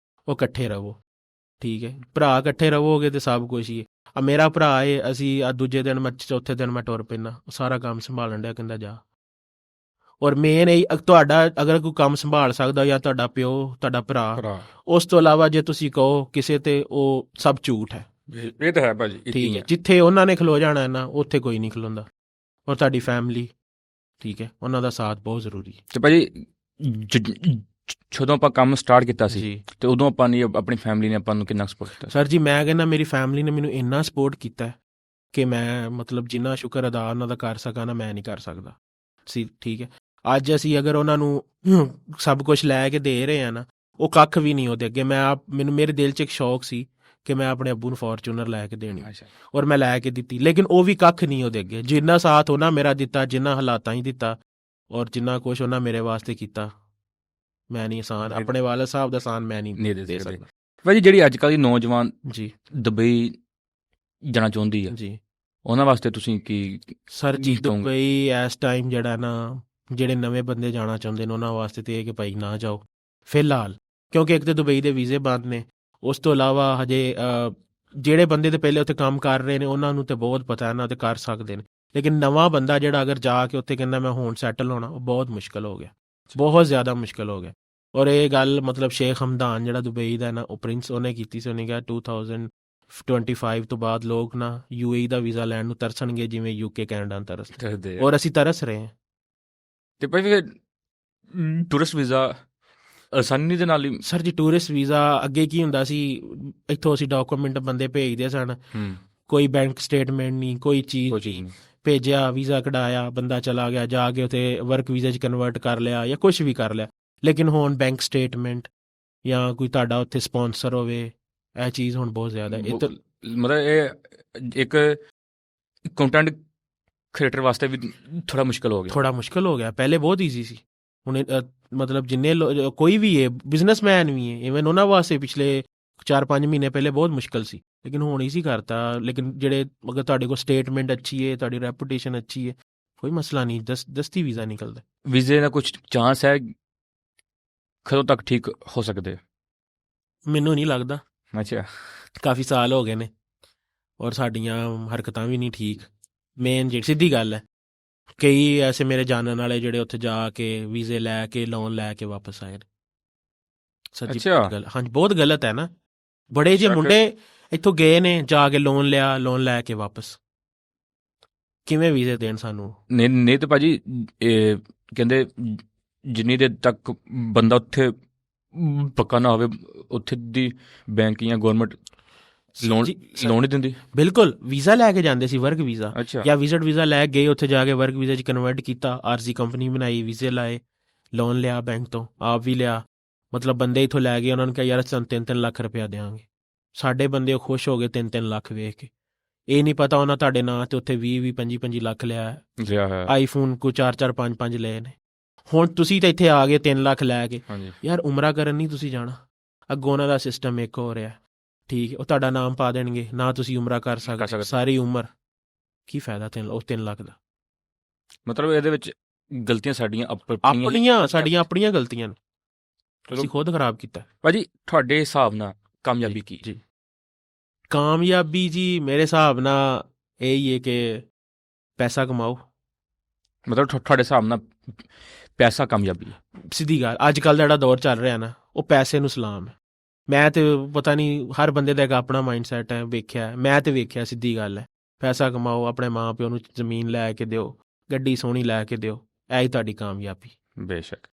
ਉਹ ਇਕੱਠੇ ਰਹੋ। ਠੀਕ ਹੈ, ਭਰਾ ਇਕੱਠੇ ਰਹੋਗੇ ਤਾਂ ਸਭ ਕੁਛ ਹੀ ਹੈ। ਮੇਰਾ ਭਰਾ ਹੈ, ਅਸੀਂ ਦੂਜੇ ਦਿਨ ਮੈਂ ਚੌਥੇ ਦਿਨ ਮੈਂ ਟੁਰ ਪੈਂਦਾ, ਉਹ ਸਾਰਾ ਕੰਮ ਸੰਭਾਲਣ ਡਿਆ, ਕਹਿੰਦਾ ਜਾ। ਔਰ ਮੇਨ ਇਹ, ਤੁਹਾਡਾ ਅਗਰ ਕੋਈ ਕੰਮ ਸੰਭਾਲ ਸਕਦਾ ਜਾਂ ਤੁਹਾਡਾ ਪਿਓ, ਤੁਹਾਡਾ ਭਰਾ, ਉਸ ਤੋਂ ਇਲਾਵਾ ਜੇ ਤੁਸੀਂ ਕਹੋ ਕਿਸੇ ਤੇ, ਉਹ ਸਭ ਝੂਠ ਹੈ। ਇਹ ਤਾਂ ਹੈ ਭਾਜੀ, ਠੀਕ ਹੈ। ਜਿੱਥੇ ਉਹਨਾਂ ਨੇ ਖਲੋ ਜਾਣਾ ਨਾ, ਉੱਥੇ ਕੋਈ ਨਹੀਂ ਖਲੋਂਦਾ। ਔਰ ਤੁਹਾਡੀ ਫੈਮਿਲੀ, ਠੀਕ ਹੈ, ਉਹਨਾਂ ਦਾ ਸਾਥ ਬਹੁਤ ਜ਼ਰੂਰੀ ਹੈ। ਤੇ ਭਾਜੀ ਜਦੋਂ ਆਪਾਂ ਕੰਮ ਸਟਾਰਟ ਕੀਤਾ ਸੀ ਤੇ ਉਦੋਂ ਆਪਾਂ ਨੇ, ਆਪਣੀ ਫੈਮਿਲੀ ਨੇ ਆਪਾਂ ਨੂੰ ਕਿੰਨਾ ਸਪੋਰਟ ਕੀਤਾ? ਸਰ ਜੀ ਮੈਂ ਕਹਿੰਦਾ ਮੇਰੀ ਫੈਮਿਲੀ ਨੇ ਮੈਨੂੰ ਇੰਨਾ ਸਪੋਰਟ ਕੀਤਾ ਕਿ ਮੈਂ ਮਤਲਬ ਜਿੰਨਾ ਸ਼ੁਕਰ ਅਦਾ ਉਹਨਾਂ ਦਾ ਕਰ ਸਕਾਂ ਨਾ, ਮੈਂ ਨਹੀਂ ਕਰ ਸਕਦਾ ਸੀ। ਠੀਕ ਹੈ, ਅੱਜ ਅਸੀਂ ਅਗਰ ਉਹਨਾਂ ਨੂੰ ਸਭ ਕੁਛ ਲੈ ਕੇ ਦੇ ਰਹੇ ਹਾਂ ਨਾ, ਉਹ ਕੱਖ ਵੀ ਨਹੀਂ ਉਹਦੇ ਅੱਗੇ। ਮੈਨੂੰ ਮੇਰੇ ਦਿਲ 'ਚ ਇੱਕ ਸ਼ੌਕ ਸੀ ਕਿ ਮੈਂ ਆਪਣੇ ਅੱਬੂ ਨੂੰ ਫੋਰਚੂਨਰ ਲੈ ਕੇ ਦੇਣੀ, ਔਰ ਮੈਂ ਲੈ ਕੇ ਦਿੱਤੀ, ਲੇਕਿਨ ਉਹ ਵੀ ਕੱਖ ਨਹੀਂ ਉਹਦੇ ਅੱਗੇ। ਜਿੰਨਾ ਸਾਥ ਉਹਨਾਂ ਮੇਰਾ ਦਿੱਤਾ, ਜਿੰਨਾ ਹਾਲਾਤਾਂ ਹੀ ਦਿੱਤਾ, ਔਰ ਜਿੰਨਾ ਕੁਛ ਉਹਨਾਂ ਮੇਰੇ ਵਾਸਤੇ ਕੀਤਾ, ਮੈਂ ਨਹੀਂ ਆਸਾਨ, ਆਪਣੇ ਵਾਲੇ ਸਾਹਿਬ ਦਾ ਆਸਾਨ ਮੈਂ ਨਹੀਂ ਦੇ ਸਕਦਾ। ਭਾਜੀ ਜਿਹੜੀ ਅੱਜ ਕੱਲ੍ਹ ਦੀ ਨੌਜਵਾਨ ਜੀ ਦੁਬਈ ਜਾਣਾ ਚਾਹੁੰਦੀ ਹੈ ਜੀ, ਉਹਨਾਂ ਵਾਸਤੇ ਤੁਸੀਂ ਕੀ? ਸਰ ਜੀ ਦੁਬਈ ਇਸ ਟਾਈਮ ਜਿਹੜਾ ਨਾ ਜਿਹੜੇ ਨਵੇਂ ਬੰਦੇ ਜਾਣਾ ਚਾਹੁੰਦੇ ਨੇ ਉਹਨਾਂ ਵਾਸਤੇ ਤੇ ਇਹ ਕਿ ਭਾਈ ਨਾ ਜਾਓ ਫਿਲਹਾਲ, ਕਿਉਂਕਿ ਇੱਕ ਤਾਂ ਦੁਬਈ ਦੇ ਵੀਜ਼ੇ ਬੰਦ ਨੇ। ਉਸ ਤੋਂ ਇਲਾਵਾ ਹਜੇ ਜਿਹੜੇ ਬੰਦੇ ਤੇ ਪਹਿਲੇ ਉੱਥੇ ਕੰਮ ਕਰ ਰਹੇ ਨੇ ਉਹਨਾਂ ਨੂੰ ਤੇ ਬਹੁਤ ਪਤਾ ਹੈ ਨਾ, ਤੇ ਕਰ ਸਕਦੇ ਨੇ। ਲੇਕਿਨ ਨਵਾਂ ਬੰਦਾ ਜਿਹੜਾ ਅਗਰ ਜਾ ਕੇ ਉੱਥੇ ਕਹਿੰਦਾ ਮੈਂ ਹੁਣ ਸੈਟਲ ਹੋਣਾ, ਉਹ ਬਹੁਤ ਮੁਸ਼ਕਿਲ ਹੋ ਗਿਆ, ਬਹੁਤ ਜ਼ਿਆਦਾ ਮੁਸ਼ਕਿਲ ਹੋ ਗਿਆ। ਔਰ ਇਹ ਗੱਲ ਮਤਲਬ ਸ਼ੇਖ ਹਮਦਾਨ ਜਿਹੜਾ ਦੁਬਈ ਦਾ ਨਾ, ਉਹ ਪ੍ਰਿੰਸ, ਉਹਨੇ ਕੀਤੀ ਸੀ। ਉਹਨੇ ਕਿਹਾ 2025 ਤੋਂ ਬਾਅਦ ਲੋਕ ਨਾ UAE ਦਾ ਵੀਜ਼ਾ ਲੈਣ ਨੂੰ ਤਰਸਣਗੇ ਜਿਵੇਂ UK ਕੈਨੇਡਾ ਨੂੰ ਤਰਸਦੇ, ਔਰ ਅਸੀਂ ਤਰਸ ਰਹੇ ਹਾਂ। ਤੇ ਭਾਈ ਫਿਰ ਟੂਰਿਸਟ ਵੀਜ਼ਾ ਆਸਾਨੀ ਦੇ ਨਾਲ ਹੀ? ਸਰ ਜੀ ਟੂਰਿਸਟ ਵੀਜ਼ਾ ਅੱਗੇ ਕੀ ਹੁੰਦਾ ਸੀ, ਇੱਥੋਂ ਅਸੀਂ ਡਾਕੂਮੈਂਟ ਬੰਦੇ ਭੇਜਦੇ ਸਨ, ਕੋਈ ਬੈਂਕ ਸਟੇਟਮੈਂਟ ਨਹੀਂ, ਕੋਈ ਚੀਜ਼ ਨਹੀਂ, ਭੇਜਿਆ ਵੀਜ਼ਾ ਕਢਾਇਆ, ਬੰਦਾ ਚਲਾ ਗਿਆ, ਜਾ ਕੇ ਉੱਥੇ ਵਰਕ ਵੀਜ਼ੇ 'ਚ ਕਨਵਰਟ ਕਰ ਲਿਆ ਜਾਂ ਕੁਛ ਵੀ ਕਰ ਲਿਆ। ਲੇਕਿਨ ਹੁਣ ਬੈਂਕ ਸਟੇਟਮੈਂਟ ਜਾਂ ਕੋਈ ਤੁਹਾਡਾ ਉੱਥੇ ਸਪਾਂਸਰ ਹੋਵੇ, ਇਹ ਚੀਜ਼ ਹੁਣ ਬਹੁਤ ਜ਼ਿਆਦਾ ਮਤਲਬ ਇਹ ਇੱਕ ਕੰਟੈਂਟ ਕ੍ਰੀਏਟਰ ਵਾਸਤੇ ਵੀ ਥੋੜਾ ਮੁਸ਼ਕਿਲ ਹੋ ਗਿਆ। ਪਹਿਲੇ ਬਹੁਤ ਈਜ਼ੀ ਸੀ, ਹੁਣ ਮਤਲਬ ਜਿੰਨੇ ਕੋਈ ਵੀ ਹੈ ਬਿਜ਼ਨਸਮੈਨ ਵੀ ਹੈ ਇਵਨ ਉਹਨਾਂ ਵਾਸਤੇ ਪਿਛਲੇ 4-5 ਮਹੀਨੇ ਪਹਿਲੇ ਬਹੁਤ ਮੁਸ਼ਕਿਲ ਸੀ, ਲੇਕਿਨ ਹੁਣ ਈਜ਼ੀ ਕਰਤਾ। ਲੇਕਿਨ ਜਿਹੜੇ ਅਗਰ ਤੁਹਾਡੇ ਕੋਲ ਸਟੇਟਮੈਂਟ ਅੱਛੀ ਹੈ, ਤੁਹਾਡੀ ਰੈਪੂਟੇਸ਼ਨ ਅੱਛੀ ਹੈ, ਕੋਈ ਮਸਲਾ ਨਹੀਂ, ਦਸਤੀ ਵੀਜ਼ਾ ਨਿਕਲਦਾ। ਵੀਜ਼ੇ ਦਾ ਕੁਝ ਚਾਂਸ ਹੈ ਕਦੋਂ ਤੱਕ ਠੀਕ ਹੋ ਸਕਦੇ? ਮੈਨੂੰ ਨਹੀਂ ਲੱਗਦਾ। ਅੱਛਾ, ਕਾਫੀ ਸਾਲ ਹੋ ਗਏ ਨੇ ਔਰ ਸਾਡੀਆਂ ਹਰਕਤਾਂ ਵੀ ਨਹੀਂ ਠੀਕ। ਮੇਨ ਜਿਹੜੀ ਸਿੱਧੀ ਗੱਲ ਹੈ, ਕਈ ਐਸੇ ਮੇਰੇ ਜਾਣਨ ਵਾਲੇ ਜਿਹੜੇ ਉੱਥੇ ਜਾ ਕੇ ਵੀਜ਼ੇ ਲੈ ਕੇ ਲੋਨ ਲੈ ਕੇ ਵਾਪਸ ਆਏ ਨੇ। ਸੱਚੀ ਗੱਲ, ਹਾਂਜੀ ਬਹੁਤ ਗਲਤ ਹੈ ਨਾ। ਬੜੇ ਜਿਹੇ ਮੁੰਡੇ ਇੱਥੋਂ ਗਏ ਨੇ, ਜਾ ਕੇ ਲੋਨ ਲਿਆ, ਲੋਨ ਲੈ ਕੇ ਵਾਪਸ, ਕਿਵੇਂ ਵੀਜ਼ੇ ਦੇਣ ਸਾਨੂੰ? ਨਹੀਂ ਤਾਂ ਭਾਜੀ ਇਹ ਕਹਿੰਦੇ ਜਿੰਨੀ ਦੇਰ ਤੱਕ ਬੰਦਾ ਉੱਥੇ ਪੱਕਾ ਨਾ ਹੋਵੇ, ਉੱਥੇ ਦੀ ਬੈਂਕ ਜਾਂ ਗੌਰਮੈਂਟ ਲੋਨ ਨਹੀਂ ਦਿੰਦੀ। ਬਿਲਕੁਲ, ਵੀਜ਼ਾ ਲੈ ਕੇ ਜਾਂਦੇ ਸੀ, ਵਰਕ ਵੀਜ਼ਾ ਜਾਂ ਵਿਜ਼ਿਟ ਵੀਜ਼ਾ ਲੈ ਗਏ, ਉੱਥੇ ਜਾ ਕੇ ਵਰਕ ਵੀਜ਼ਾ 'ਚ ਕਨਵਰਟ ਕੀਤਾ, ਆਰਜ਼ੀ ਕੰਪਨੀ ਬਣਾਈ, ਵੀਜ਼ੇ ਲਾਏ, ਲੋਨ ਲਿਆ ਬੈਂਕ ਤੋਂ, ਆਪ ਵੀ ਲਿਆ। ਮਤਲਬ ਬੰਦੇ ਇੱਥੋਂ ਲੈ ਗਏ, ਉਹਨਾਂ ਨੂੰ ਕਿਹਾ ਯਾਰ ਸਾਨੂੰ 3-3 ਲੱਖ ਰੁਪਇਆ ਦੇਵਾਂਗੇ। ਸਾਡੇ ਬੰਦੇ ਖੁਸ਼ ਹੋ ਗਏ 3-3 ਲੱਖ ਵੇਖ ਕੇ। ਇਹ ਨਹੀਂ ਪਤਾ ਉਹਨਾਂ ਤੁਹਾਡੇ ਨਾਂ ਤੇ ਉੱਥੇ 20-20, 25-25 ਲੱਖ ਲਿਆ, ਆਈਫੋਨ ਕੋ 4-4, 5-5 ਲਏ ਨੇ। ਹੁਣ ਤੁਸੀਂ ਤਾਂ ਇੱਥੇ ਆ ਗਏ 3 ਲੱਖ ਲੈ ਕੇ, ਯਾਰ ਉਮਰਾ ਕਰਨ ਨਹੀਂ ਤੁਸੀਂ ਜਾਣਾ। ਅੱਗੋਂ ਉਹਨਾਂ ਦਾ ਸਿਸਟਮ ਇੱਕ ਹੋ ਰਿਹਾ, ਠੀਕ ਹੈ, ਉਹ ਤੁਹਾਡਾ ਨਾਮ ਪਾ ਦੇਣਗੇ ਨਾ, ਤੁਸੀਂ ਉਮਰਾ ਕਰ ਸਕਦੇ ਸਾਰੀ ਉਮਰ, ਕੀ ਫਾਇਦਾ 3 ਲੱਖ ਦਾ? ਮਤਲਬ ਇਹਦੇ ਵਿੱਚ ਗਲਤੀਆਂ ਸਾਡੀਆਂ ਆਪਣੀਆਂ ਗਲਤੀਆਂ ਨੇ, ਅਸੀਂ ਖੁਦ ਖਰਾਬ ਕੀਤਾ। ਭਾਜੀ ਤੁਹਾਡੇ ਹਿਸਾਬ ਨਾਲ ਕਾਮਯਾਬੀ ਕੀ? ਜੀ ਕਾਮਯਾਬੀ ਜੀ ਮੇਰੇ ਹਿਸਾਬ ਨਾਲ ਇਹ ਹੀ ਹੈ ਕਿ ਪੈਸਾ ਕਮਾਓ। ਮਤਲਬ ਤੁਹਾਡੇ ਹਿਸਾਬ ਨਾਲ ਪੈਸਾ ਕਾਮਯਾਬੀ ਹੈ? ਸਿੱਧੀ ਗੱਲ, ਅੱਜ ਕੱਲ੍ਹ ਦਾ ਜਿਹੜਾ ਦੌਰ ਚੱਲ ਰਿਹਾ ਨਾ, ਉਹ ਪੈਸੇ ਨੂੰ ਸਲਾਮ ਹੈ। ਮੈਂ ਤੇ ਪਤਾ ਨਹੀਂ, ਹਰ ਬੰਦੇ ਦਾ ਇੱਕ ਆਪਣਾ ਮਾਈਂਡ ਸੈਟ ਹੈ, ਮੈਂ ਤੇ ਵੇਖਿਆ, ਸਿੱਧੀ ਗੱਲ ਹੈ। ਪੈਸਾ ਕਮਾਓ, ਆਪਣੇ ਮਾਂ ਪਿਓ ਨੂੰ ਜ਼ਮੀਨ ਲੈ ਕੇ ਦਿਓ, ਗੱਡੀ ਸੋਹਣੀ ਲੈ ਕੇ ਦਿਓ, ਇਹ ਹੀ ਤੁਹਾਡੀ ਕਾਮਯਾਬੀ। ਬੇਸ਼ੱਕ।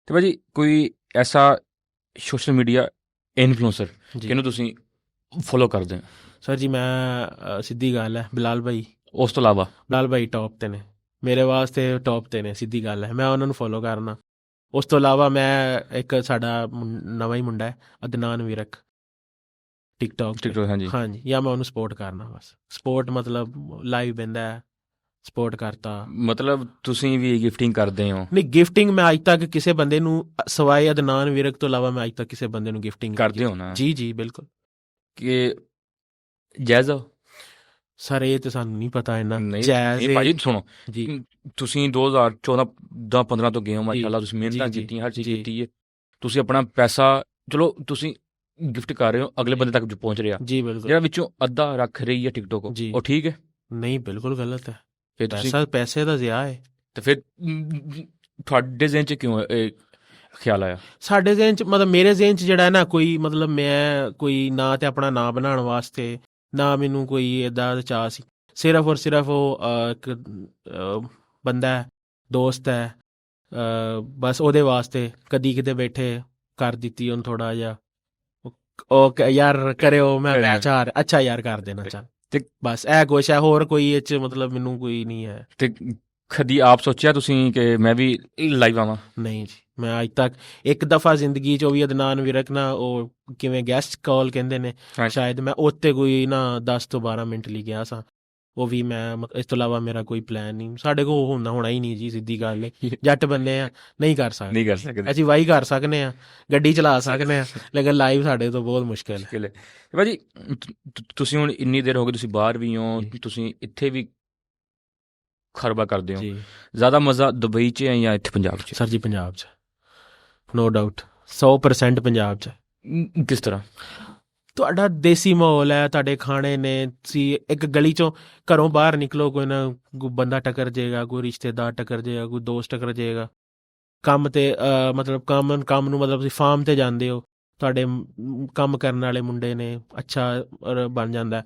ਤੇ ਭਾਜੀ ਕੋਈ ਐਸਾ ਸੋਸ਼ਲ ਮੀਡੀਆ ਇਨਫਲੂਐਂਸਰ ਜਿਹਨੂੰ ਤੁਸੀਂ ਫੋਲੋ ਕਰਦੇ ਹੋ? ਸਰ ਜੀ ਮੈਂ ਸਿੱਧੀ ਗੱਲ ਹੈ, ਬਿਲਾਲ ਭਾਈ। ਉਸ ਤੋਂ ਇਲਾਵਾ? ਬਿਲਾਲ ਭਾਈ ਟੌਪ 'ਤੇ ਨੇ, ਮੇਰੇ ਵਾਸਤੇ ਟੌਪ 'ਤੇ ਨੇ, ਸਿੱਧੀ ਗੱਲ ਹੈ, ਮੈਂ ਉਹਨਾਂ ਨੂੰ ਫੋਲੋ ਕਰਨਾ। ਉਸ ਤੋਂ ਇਲਾਵਾ ਮੈਂ ਇੱਕ ਸਾਡਾ ਨਵਾਂ ਹੀ ਮੁੰਡਾ ਹੈ ਅਦਨਾਨ ਵਿਰਕ, ਟਿਕਟੋਕ ਹਾਂਜੀ, ਜਾਂ ਮੈਂ ਉਹਨੂੰ ਸਪੋਰਟ ਕਰਨਾ ਬਸ। ਸਪੋਰਟ ਮਤਲਬ ਲਾਈਵ ਬਹਿੰਦਾ, ਸਪੋਰਟ ਕਰਤਾ। ਮਤਲਬ ਤੁਸੀਂ ਵੀ ਗਿਫਟਿੰਗ ਕਰਦੇ ਹੋ? ਨਹੀਂ, ਗਿਫਟਿੰਗ ਮੈਂ ਅੱਜ ਤੱਕ ਕਿਸੇ ਬੰਦੇ ਨੂੰ ਸਵਾਏ ਅਦਨਾਨ ਵਿਰਕ ਤੋਂ ਇਲਾਵਾ ਮੈਂ ਅੱਜ ਤੱਕ ਕਿਸੇ ਬੰਦੇ ਨੂੰ ਗਿਫਟਿੰਗ ਕਰਦੇ ਹੋ ਨਾ? ਜੀ ਬਿਲਕੁਲ। ਕਿ ਜਾਇਜ਼? ਸਰ ਇਹ ਤਾਂ ਸਾਨੂੰ ਨਹੀਂ ਪਤਾ ਇੰਨਾ। ਜਾਇਜ਼ ਭਾਜੀ ਸੁਣੋ ਜੀ, ਤੁਸੀਂ 2014-15 ਤੋਂ ਗਏ ਹੋ, ਮਾਸ਼ਾਅੱਲਾ ਤੁਸੀਂ ਮਿਹਨਤਾਂ ਕੀਤੀਆਂ, ਹਰ ਚੀਜ਼ ਕੀਤੀ ਹੈ, ਤੁਸੀਂ ਆਪਣਾ ਪੈਸਾ ਚਲੋ ਤੁਸੀਂ ਗਿਫਟ ਕਰ ਰਹੇ ਹੋ, ਅਗਲੇ ਬੰਦੇ ਤੱਕ ਪਹੁੰਚ ਰਿਹਾ ਜੀ, ਬਿਲਕੁਲ। ਜਿਹੜਾ ਵਿੱਚੋਂ ਅੱਧਾ ਰੱਖ ਰਹੀ ਹੈ ਟਿਕਟੋਕ, ਉਹ ਠੀਕ ਹੈ? ਨਹੀਂ, ਬਿਲਕੁਲ ਗਲਤ ਹੈ। ਪੈਸੇ ਦਾ ਜ਼ਿਆ ਹੈ। ਤੇ ਫਿਰ ਤੁਹਾਡੇ ਜ਼ਿਹਨ 'ਚ ਕਿਉਂ ਖਿਆਲ ਆਇਆ? ਸਾਡੇ ਜ਼ਿਹਨ 'ਚ ਮਤਲਬ ਮੇਰੇ ਜ਼ਿਹਨ 'ਚ ਜਿਹੜਾ ਹੈ ਨਾ, ਕੋਈ ਮਤਲਬ ਮੈਂ ਕੋਈ ਨਾ ਤੇ ਆਪਣਾ ਨਾਂ ਬਣਾਉਣ ਵਾਸਤੇ, ਨਾ ਮੈਨੂੰ ਕੋਈ ਇੱਦਾਂ ਦਾ ਚਾਅ ਸੀ। ਸਿਰਫ ਔਰ ਸਿਰਫ ਉਹ ਇੱਕ ਬੰਦਾ ਹੈ, ਦੋਸਤ ਹੈ, ਬਸ ਉਹਦੇ ਵਾਸਤੇ ਕਦੀ ਕਿਤੇ ਬੈਠੇ ਕਰ ਦਿੱਤੀ ਉਹਨੂੰ ਥੋੜ੍ਹਾ ਜਿਹਾ, ਉਹ ਯਾਰ ਕਰਿਓ, ਮੈਂ ਅੱਛਾ ਯਾਰ ਕਰ ਦੇਣਾ ਚੱਲ, ਤੇ ਬਸ ਇਹ ਕੁਛ ਹੈ, ਹੋਰ ਕੋਈ ਇਹ 'ਚ ਮਤਲਬ ਮੈਨੂੰ ਕੋਈ ਨਹੀਂ ਹੈ। ਤੇ ਕਦੀ ਆਪ ਸੋਚਿਆ ਤੁਸੀਂ ਕਿ ਮੈਂ ਵੀ ਲਾਈਵ ਆਵਾਂ? ਨਹੀਂ ਜੀ, ਮੈਂ ਅੱਜ ਤੱਕ ਇੱਕ ਦਫਾ ਜ਼ਿੰਦਗੀ 'ਚ, ਉਹ ਵੀ ਅਦਨਾਨ ਵਿਰਕ ਨਾ, ਉਹ ਕਿਵੇਂ ਗੈਸਟ ਕਾਲ ਕਹਿੰਦੇ ਨੇ ਸ਼ਾਇਦ, ਮੈਂ ਉੱਥੇ ਕੋਈ ਨਾ 10 ਤੋਂ 12 ਮਿੰਟ ਲਈ ਗਿਆ ਸਾਂ, ਉਹ ਵੀ ਮੈਂ, ਇਸ ਤੋਂ ਇਲਾਵਾ ਮੇਰਾ ਕੋਈ ਪਲਾਨ ਨਹੀਂ, ਸਾਡੇ ਕੋਲ ਹੋਣਾ ਹੀ ਨਹੀਂ ਜੀ, ਸਿੱਧੀ ਗੱਲ ਹੈ। ਜੱਟ ਬੰਦੇ ਆ, ਨਹੀਂ ਕਰ ਸਕਦੇ। ਅਸੀਂ ਵਾਹੀ ਕਰ ਸਕਦੇ ਹਾਂ, ਗੱਡੀ ਚਲਾ ਸਕਦੇ ਹਾਂ, ਲੇਕਿਨ ਲਾਈਵ ਸਾਡੇ ਤੋਂ ਬਹੁਤ ਮੁਸ਼ਕਿਲ ਹੈ। ਭਾਜੀ ਤੁਸੀਂ ਹੁਣ ਇੰਨੀ ਦੇਰ ਹੋ ਗਈ, ਤੁਸੀਂ ਬਾਹਰ ਵੀ ਹੋ, ਤੁਸੀਂ ਇੱਥੇ ਵੀ ਖਰਬਾ ਕਰਦੇ ਹੋ, ਜ਼ਿਆਦਾ ਮਜ਼ਾ ਦੁਬਈ 'ਚ ਹੈ ਜਾਂ ਇੱਥੇ ਪੰਜਾਬ 'ਚ? ਸਰ ਜੀ ਪੰਜਾਬ 'ਚ, ਨੋ ਡਾਊਟ, 100% ਪੰਜਾਬ 'ਚ। ਕਿਸ ਤਰ੍ਹਾਂ? ਤੁਹਾਡਾ ਦੇਸੀ ਮਾਹੌਲ ਹੈ, ਤੁਹਾਡੇ ਖਾਣੇ ਨੇ, ਤੁਸੀਂ ਇੱਕ ਗਲੀ 'ਚੋਂ ਘਰੋਂ ਬਾਹਰ ਨਿਕਲੋ, ਕੋਈ ਨਾ ਕੋਈ ਬੰਦਾ ਟੱਕਰ ਜਾਏਗਾ, ਕੋਈ ਰਿਸ਼ਤੇਦਾਰ ਟੱਕਰ ਜਾਏਗਾ, ਕੋਈ ਦੋਸਤ ਟੱਕਰ ਜਾਏਗਾ। ਕੰਮ 'ਤੇ ਮਤਲਬ ਕੰਮ ਨੂੰ ਮਤਲਬ ਤੁਸੀਂ ਫਾਰਮ 'ਤੇ ਜਾਂਦੇ ਹੋ, ਤੁਹਾਡੇ ਕੰਮ ਕਰਨ ਵਾਲੇ ਮੁੰਡੇ ਨੇ, ਅੱਛਾ ਬਣ ਜਾਂਦਾ।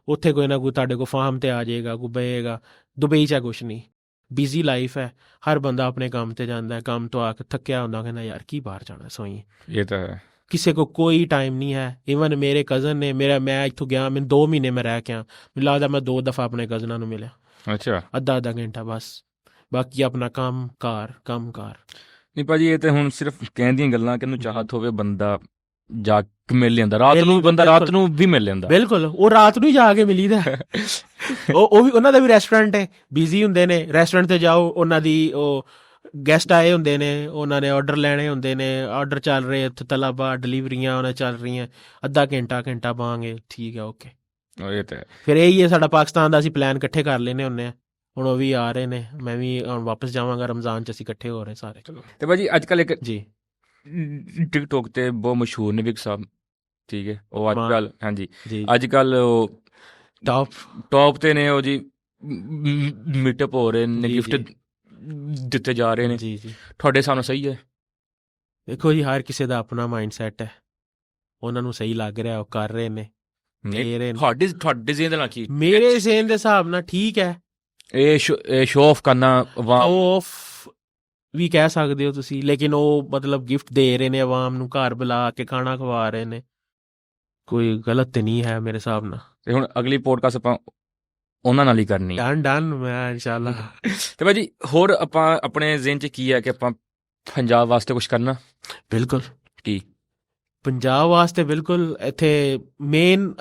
ਉੱਥੇ ਕੋਈ ਨਾ ਕੋਈ ਤੁਹਾਡੇ ਕੋਲ ਫਾਰਮ 'ਤੇ ਆ ਜਾਏਗਾ, ਕੋਈ ਬਹੇਗਾ। ਦੁਬਈ 'ਚ ਕੁਛ ਨਹੀਂ, ਬਿਜ਼ੀ ਲਾਈਫ ਹੈ, ਹਰ ਬੰਦਾ ਆਪਣੇ ਕੰਮ 'ਤੇ ਜਾਂਦਾ, ਕੰਮ ਤੋਂ ਆ ਕੇ ਥੱਕਿਆ ਹੁੰਦਾ, ਕਹਿੰਦਾ ਯਾਰ ਕੀ ਬਾਹਰ ਜਾਣਾ ਸੋਈ। ਇਹ ਤਾਂ ਹੈ, ਕਿਸੇ ਕੋ ਕੋਈ ਟਾਈਮ ਨਹੀਂ ਹੈ। ਈਵਨ ਮੇਰੇ ਕਜ਼ਨ ਨੇ ਮੈਂ ਇੱਥੋਂ ਗਿਆ, ਮੈਨੂੰ 2 ਮਹੀਨੇ ਮੈਂ ਰਹਿ ਕੇ ਆ, ਮੈਨੂੰ ਲੱਗਦਾ ਮੈਂ 2 ਦਫਾ ਆਪਣੇ ਕਜ਼ਨਾਂ ਨੂੰ ਮਿਲਿਆ। ਅੱਛਾ, ਅੱਧਾ ਘੰਟਾ ਬਸ, ਬਾਕੀ ਆਪਣਾ ਕੰਮ ਕਾਰ। ਨਹੀਂ ਭਾਜੀ, ਇਹ ਤਾਂ ਹੁਣ ਸਿਰਫ ਕਹਿਣ ਦੀਆਂ ਗੱਲਾਂ, ਕਿ ਇਹਨੂੰ ਚਾਹਤ ਹੋਵੇ ਬੰਦਾ ਜਾ ਕੇ ਮਿਲ ਲੈਂਦਾ, ਰਾਤ ਨੂੰ ਬੰਦਾ ਰਾਤ ਨੂੰ ਵੀ ਮਿਲ ਲੈਂਦਾ। ਬਿਲਕੁਲ, ਉਹ ਰਾਤ ਨੂੰ ਹੀ ਜਾ ਕੇ ਮਿਲੀਦਾ। ਉਹ ਵੀ ਉਹਨਾਂ ਦਾ ਵੀ ਰੈਸਟੋਰੈਂਟ ਹੈ, ਬਿਜ਼ੀ ਹੁੰਦੇ ਨੇ, ਰੈਸਟੋਰੈਂਟ 'ਤੇ ਜਾਓ, ਉਹਨਾਂ ਦੀ ਉਹ ਗੈਸਟ ਆਏ ਹੁੰਦੇ ਨੇ, ਉਹਨਾਂ ਨੇ ਆਰਡਰ ਲੈਣੇ ਹੁੰਦੇ ਨੇ, ਆਰਡਰ ਚੱਲ ਰਹੇ ਇੱਥੇ, ਤਲਬਾ ਡਿਲੀਵਰੀਆਂ ਉਹਨਾਂ ਚੱਲ ਰਹੀਆਂ, ਅੱਧਾ ਘੰਟਾ ਪਾਵਾਂਗੇ, ਠੀਕ ਹੈ, ਓਕੇ। ਇਹ ਤਾਂ ਫਿਰ ਇਹੀ ਹੈ ਸਾਡਾ ਪਾਕਿਸਤਾਨ ਦਾ, ਅਸੀਂ ਪਲਾਨ ਇਕੱਠੇ ਕਰ ਲੈਨੇ ਹੁੰਦੇ ਹਾਂ। ਹੁਣ ਉਹ ਵੀ ਆ ਰਹੇ ਨੇ, ਮੈਂ ਵੀ ਹੁਣ ਵਾਪਸ ਜਾਵਾਂਗਾ ਰਮਜ਼ਾਨ 'ਚ, ਅਸੀਂ ਇਕੱਠੇ ਹੋ ਰਹੇ ਸਾਰੇ। ਤੇ ਭਾਜੀ ਅੱਜ ਕੱਲ੍ਹ ਇੱਕ ਜੀ ਟਿਕਟੋਕ 'ਤੇ ਬਹੁਤ ਮਸ਼ਹੂਰ ਨੇ ਵਿਕ ਸਾਹਿਬ, ਠੀਕ ਹੈ, ਉਹ ਅੱਜ ਕੱਲ੍ਹ, ਹਾਂਜੀ ਜੀ ਅੱਜ ਕੱਲ੍ਹ ਉਹ ਟੌਪ 'ਤੇ ਨੇ, ਉਹ ਜੀ ਮੀਟਅਪ ਹੋ ਰਹੇ ਨੇ, ਗਿਫਟ ਦਿੱਤੇ ਜਾ ਰਹੇ ਨੇ। ਜੀ ਤੁਹਾਡੇ ਸਾਹਮਣੇ ਸਹੀ ਹੈ? ਦੇਖੋ ਜੀ, ਹਰ ਕਿਸੇ ਦਾ ਆਪਣਾ ਮਾਈਂਡ ਸੈਟ ਹੈ, ਉਹਨਾਂ ਨੂੰ ਸਹੀ ਲੱਗ ਰਿਹਾ, ਉਹ ਕਰ ਰਹੇ ਨੇ। ਤੁਹਾਡੇ ਜ਼ੇਨ ਦੇ ਨਾਲ ਕੀ? ਮੇਰੇ ਜ਼ੇਨ ਦੇ ਹਿਸਾਬ ਨਾਲ ਠੀਕ ਹੈ। ਇਹ ਸ਼ੋ ਆਫ ਕਰਨਾ, ਆਫ ਵੀ ਕਹਿ ਸਕਦੇ ਹੋ ਤੁਸੀਂ, ਲੇਕਿਨ ਉਹ ਮਤਲਬ ਗਿਫਟ ਦੇ ਰਹੇ ਨੇ ਆਵਾਮ ਨੂੰ, ਘਰ ਬੁਲਾ ਕੇ ਖਾਣਾ ਖਵਾ ਰਹੇ ਨੇ, ਕੋਈ ਗਲਤ ਤੇ ਨਹੀਂ ਹੈ ਮੇਰੇ ਹਿਸਾਬ ਨਾਲ। ਤੇ ਹੁਣ ਅਗਲੀ ਪੋਡਕਾਸਟ ਆਪਾਂ ਉਹਨਾਂ ਨਾਲ ਹੀ ਕਰਨੀ। ਡਨ ਮੈਂ ਇਨਸ਼ਾਅੱਲਾ। ਤੇ ਭਾਜੀ ਹੋਰ ਆਪਾਂ ਆਪਣੇ ਜ਼ੇਨ 'ਚ ਕੀ ਹੈ ਕਿ ਆਪਾਂ ਪੰਜਾਬ ਵਾਸਤੇ ਕੁਝ ਕਰਨਾ? ਬਿਲਕੁਲ। ਕੀ ਪੰਜਾਬ ਵਾਸਤੇ? ਬਿਲਕੁਲ। ਇੱਥੇ ਮੇਨ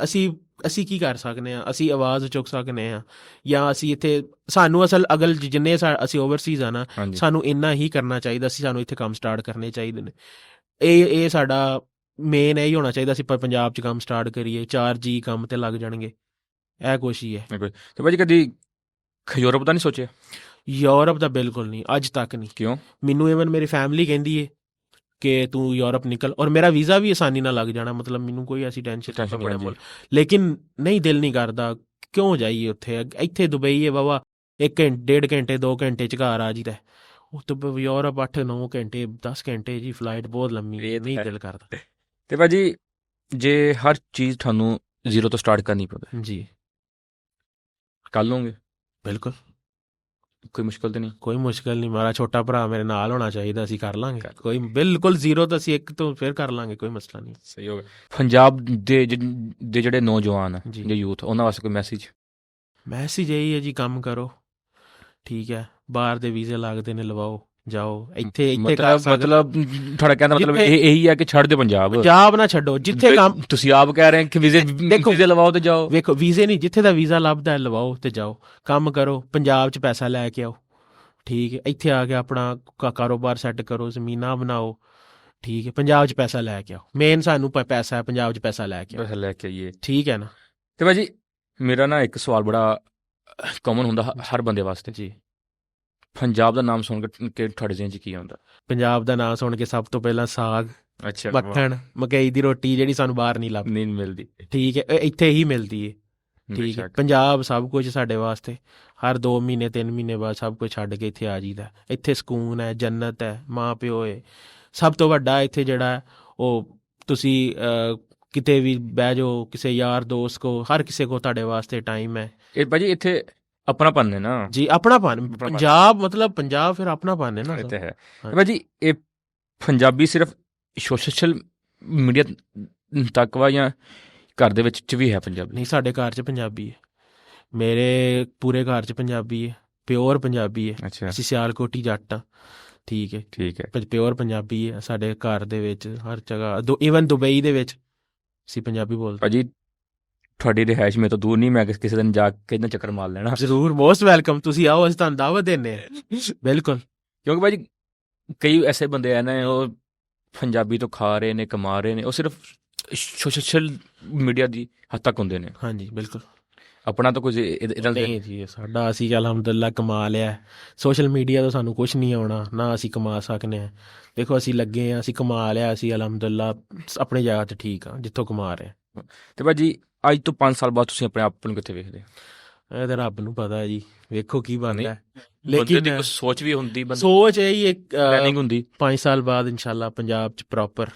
ਅਸੀਂ ਕੀ ਕਰ ਸਕਦੇ ਹਾਂ? ਅਸੀਂ ਆਵਾਜ਼ ਚੁੱਕ ਸਕਦੇ ਹਾਂ, ਜਾਂ ਅਸੀਂ ਇੱਥੇ ਸਾਨੂੰ ਅਗਲ ਜਿੰਨੇ ਅਸੀਂ ਓਵਰਸੀਜ਼ ਆ ਨਾ, ਸਾਨੂੰ ਇੰਨਾ ਹੀ ਕਰਨਾ ਚਾਹੀਦਾ ਸੀ, ਸਾਨੂੰ ਇੱਥੇ ਕੰਮ ਸਟਾਰਟ ਕਰਨੇ ਚਾਹੀਦੇ ਨੇ। ਇਹ ਸਾਡਾ ਮੇਨ ਇਹੀ ਹੋਣਾ ਚਾਹੀਦਾ ਸੀ, ਪਰ ਪੰਜਾਬ 'ਚ ਕੰਮ ਸਟਾਰਟ ਕਰੀਏ, 4 ਜੀ ਕੰਮ 'ਤੇ ਲੱਗ ਜਾਣਗੇ, ਇਹ ਕੁਛ ਹੀ ਹੈ। ਤੇ ਭਾਜੀ ਕਦੀ ਯੂਰਪ ਦਾ ਨਹੀਂ ਸੋਚਿਆ? ਯੂਰਪ ਦਾ ਬਿਲਕੁਲ ਨਹੀਂ, ਅੱਜ ਤੱਕ ਨਹੀਂ। ਕਿਉਂ? ਮੈਨੂੰ ਈਵਨ ਮੇਰੀ ਫੈਮਿਲੀ ਕਹਿੰਦੀ ਹੈ ਕਿ ਤੂੰ ਯੂਰਪ ਨਿਕਲ, ਔਰ ਮੇਰਾ ਵੀਜ਼ਾ ਵੀ ਆਸਾਨੀ ਨਾਲ ਲੱਗ ਜਾਣਾ, ਮਤਲਬ ਮੈਨੂੰ ਕੋਈ ਐਸੀ ਟੈਨਸ਼ਨ ਨਹੀਂ, ਲੇਕਿਨ ਨਹੀਂ, ਦਿਲ ਨਹੀਂ ਕਰਦਾ। ਕਿਉਂ ਜਾਈਏ ਉੱਥੇ? ਇੱਥੇ ਦੁਬਈ ਹੈ ਬਾਬਾ, 1 ਘੰਟੇ 1.5 ਘੰਟੇ 2 ਘੰਟੇ 'ਚ ਘਰ ਆ ਜੀਦਾ। ਉਹ ਤੋਂ ਯੂਰਪ 8-9 ਘੰਟੇ 10 ਘੰਟੇ ਜੀ, ਫਲਾਈਟ ਬਹੁਤ ਲੰਮੀ, ਨਹੀਂ ਦਿਲ ਕਰਦਾ। ਤੇ ਭਾਜੀ ਜੇ ਹਰ ਚੀਜ਼ ਤੁਹਾਨੂੰ ਜ਼ੀਰੋ ਤੋਂ ਸਟਾਰਟ ਕਰਨੀ ਪਵੇ ਜੀ, ਕਰ ਲਓਗੇ? ਬਿਲਕੁਲ, ਕੋਈ ਮੁਸ਼ਕਿਲ ਤਾਂ ਨਹੀਂ? ਕੋਈ ਮੁਸ਼ਕਿਲ ਨਹੀਂ, ਮੇਰਾ ਛੋਟਾ ਭਰਾ ਮੇਰੇ ਨਾਲ ਹੋਣਾ ਚਾਹੀਦਾ, ਅਸੀਂ ਕਰ ਲਾਂਗੇ। ਕੋਈ ਬਿਲਕੁਲ ਜ਼ੀਰੋ ਤਾਂ ਅਸੀਂ 1 ਤੋਂ ਫਿਰ ਕਰ ਲਾਂਗੇ, ਕੋਈ ਮਸਲਾ ਨਹੀਂ। ਸਹੀ ਹੋ ਗਿਆ। ਪੰਜਾਬ ਦੇ ਜਿਹੜੇ ਨੌਜਵਾਨ ਜਾਂ ਯੂਥ, ਉਹਨਾਂ ਵਾਸਤੇ ਕੋਈ ਮੈਸੇਜ ਇਹੀ ਹੈ ਜੀ, ਕੰਮ ਕਰੋ, ਠੀਕ ਹੈ, ਬਾਹਰ ਦੇ ਵੀਜ਼ੇ ਲੱਗਦੇ ਨੇ, ਲਵਾਓ, ਜਾਓ। ਇੱਥੇ ਮਤਲਬ ਤੁਹਾਡਾ ਕਹਿਣ ਦਾ ਮਤਲਬ ਇਹੀ ਹੈ ਕਿ ਛੱਡ ਦਿਓ ਪੰਜਾਬ ਨਾ ਛੱਡੋ, ਜਿੱਥੇ ਕੰਮ ਤੁਸੀਂ ਆਪ ਕਹਿ ਰਹੇ ਕਿ ਵੀਜ਼ੇ ਲਵਾਓ ਤੇ ਜਾਓ। ਵੇਖੋ, ਵੀਜ਼ੇ ਨਹੀਂ, ਜਿੱਥੇ ਦਾ ਵੀਜ਼ਾ ਲੱਭਦਾ ਲਵਾਓ ਤੇ ਜਾਓ, ਕੰਮ ਕਰੋ, ਪੰਜਾਬ 'ਚ ਪੈਸਾ ਲੈ ਕੇ ਆਓ, ਠੀਕ ਹੈ, ਇੱਥੇ ਆ ਕੇ ਆਪਣਾ ਕਾਰੋਬਾਰ ਸੈੱਟ ਕਰੋ, ਜ਼ਮੀਨਾਂ ਬਣਾਓ, ਠੀਕ ਹੈ, ਪੰਜਾਬ 'ਚ ਪੈਸਾ ਲੈ ਕੇ ਆਓ। ਮੇਨ ਸਾਨੂੰ ਪੈਸਾ ਹੈ, ਪੰਜਾਬ 'ਚ ਪੈਸਾ ਲੈ ਕੇ ਆਈਏ, ਠੀਕ ਹੈ ਨਾ। ਤੇ ਭਾਜੀ ਮੇਰਾ ਨਾ ਇੱਕ ਸਵਾਲ ਬੜਾ ਕਾਮਨ ਹੁੰਦਾ ਹਰ ਬੰਦੇ ਵਾਸਤੇ ਜੀ, ਪੰਜਾਬ ਦਾ ਨਾਮ ਸੁਣ ਕੇ ਤੁਹਾਡੇ ਜ਼ਿਹਨ 'ਚ ਕੀ ਆਉਂਦਾ? ਪੰਜਾਬ ਦਾ ਨਾਮ ਸੁਣ ਕੇ ਸਭ ਤੋਂ ਪਹਿਲਾਂ ਸਾਗ, ਮੱਖਣ, ਮਕਈ ਦੀ ਰੋਟੀ, ਜਿਹੜੀ ਸਾਨੂੰ ਬਾਹਰ ਨਹੀਂ ਮਿਲਦੀ, ਠੀਕ ਹੈ, ਇੱਥੇ ਹੀ ਮਿਲਦੀ ਹੈ, ਠੀਕ ਹੈ। ਪੰਜਾਬ ਸਭ ਕੁਝ ਸਾਡੇ ਵਾਸਤੇ, ਹਰ 2 ਮਹੀਨੇ 3 ਮਹੀਨੇ ਬਾਅਦ ਸਭ ਕੁਝ ਛੱਡ ਕੇ ਇੱਥੇ ਆ ਜੀਦਾ। ਇੱਥੇ ਸਕੂਨ ਹੈ, ਜੰਨਤ ਹੈ, ਮਾਂ ਪਿਓ ਹੈ, ਸਭ ਤੋਂ ਵੱਡਾ ਇੱਥੇ ਜਿਹੜਾ ਉਹ ਤੁਸੀਂ ਕਿਤੇ ਵੀ ਬਹਿ ਜਾਓ, ਕਿਸੇ ਯਾਰ ਦੋਸਤ ਕੋ, ਹਰ ਕਿਸੇ ਕੋ ਤੁਹਾਡੇ ਵਾਸਤੇ ਟਾਈਮ ਹੈ। ਇਹ ਭਾਜੀ ਇੱਥੇ ਆਪਣਾਪਨ ਹੈ ਨਾ ਜੀ, ਆਪਣਾਪਨ। ਪੰਜਾਬ ਮਤਲਬ ਪੰਜਾਬ ਫਿਰ ਆਪਣਾਪਨ ਹੈ ਨਾ। ਇਹ ਤਾਂ ਹੈ ਭਾਜੀ। ਇਹ ਪੰਜਾਬੀ ਸਿਰਫ ਸੋਸ਼ਲ ਮੀਡੀਆ ਤੱਕ ਵਾ ਜਾਂ ਘਰ ਦੇ ਵਿੱਚ ਵੀ ਹੈ ਪੰਜਾਬੀ? ਨਹੀਂ, ਸਾਡੇ ਘਰ 'ਚ ਪੰਜਾਬੀ ਹੈ, ਮੇਰੇ ਪੂਰੇ ਘਰ 'ਚ ਪੰਜਾਬੀ ਹੈ, ਪਿਓਰ ਪੰਜਾਬੀ ਹੈ। ਅਸੀਂ ਸਿਆਲਕੋਟੀ ਜੱਟ ਹਾਂ, ਠੀਕ ਹੈ, ਪਿਓਰ ਪੰਜਾਬੀ ਹੈ ਸਾਡੇ ਘਰ ਦੇ ਵਿੱਚ, ਹਰ ਜਗ੍ਹਾ, ਈਵਨ ਦੁਬਈ ਦੇ ਵਿੱਚ ਅਸੀਂ ਪੰਜਾਬੀ ਬੋਲਦੇ। ਭਾਜੀ ਤੁਹਾਡੀ ਰਿਹਾਇਸ਼ ਮੇਰੇ ਤੋਂ ਦੂਰ ਨਹੀਂ, ਮੈਂ ਕਿਸੇ ਦਿਨ ਜਾ ਕੇ ਨਾ ਚੱਕਰ ਮਾਰ ਲੈਣਾ। ਜ਼ਰੂਰ, ਮੋਸਟ ਵੈਲਕਮ, ਤੁਸੀਂ ਆਓ, ਅਸੀਂ ਤੁਹਾਨੂੰ ਦਾਵਤ ਦਿੰਦੇ ਹਾਂ। ਬਿਲਕੁਲ, ਕਿਉਂਕਿ ਭਾਜੀ ਕਈ ਐਸੇ ਬੰਦੇ ਆ ਨਾ, ਉਹ ਪੰਜਾਬੀ ਤੋਂ ਖਾ ਰਹੇ ਨੇ, ਕਮਾ ਰਹੇ ਨੇ, ਉਹ ਸਿਰਫ ਸੋਸ਼ਲ ਮੀਡੀਆ ਦੀ ਹੱਦ ਤੱਕ ਹੁੰਦੇ ਨੇ। ਹਾਂਜੀ, ਬਿਲਕੁਲ। ਆਪਣਾ ਤਾਂ ਕੁਝ ਇਹਦਾ ਨਹੀਂ ਜੀ, ਸਾਡਾ ਅਸੀਂ ਅਲਹਮਦੁਲਿਲਾ ਕਮਾ ਲਿਆ। ਸੋਸ਼ਲ ਮੀਡੀਆ ਤੋਂ ਸਾਨੂੰ ਕੁਝ ਨਹੀਂ ਆਉਣਾ, ਨਾ ਅਸੀਂ ਕਮਾ ਸਕਦੇ ਹਾਂ। ਦੇਖੋ ਅਸੀਂ ਲੱਗੇ ਹਾਂ, ਅਸੀਂ ਕਮਾ ਲਿਆ, ਅਸੀਂ ਅਲਹਮਦੁਲਿਲਾ ਆਪਣੀ ਜਗ੍ਹਾ 'ਤੇ ਠੀਕ ਹਾਂ ਜਿੱਥੋਂ ਕਮਾ ਰਹੇ। ਤੇ ਭਾਜੀ ਅੱਜ ਤੋਂ 5 ਸਾਲ ਬਾਅਦ ਤੁਸੀਂ ਆਪਣੇ ਆਪ ਨੂੰ ਕਿੱਥੇ ਵੇਖਦੇ? ਇਹ ਤਾਂ ਰੱਬ ਨੂੰ ਪਤਾ ਜੀ, ਵੇਖੋ ਕੀ ਬਣਦਾ। ਲੇਕਿਨ ਸੋਚ ਵੀ ਹੁੰਦੀ, ਸੋਚ ਇਹੀ ਇੱਕ ਪਲੈਨਿੰਗ ਹੁੰਦੀ 5 ਸਾਲ ਬਾਅਦ ਇਨਸ਼ਾਅੱਲਾ ਪੰਜਾਬ 'ਚ ਪ੍ਰੋਪਰ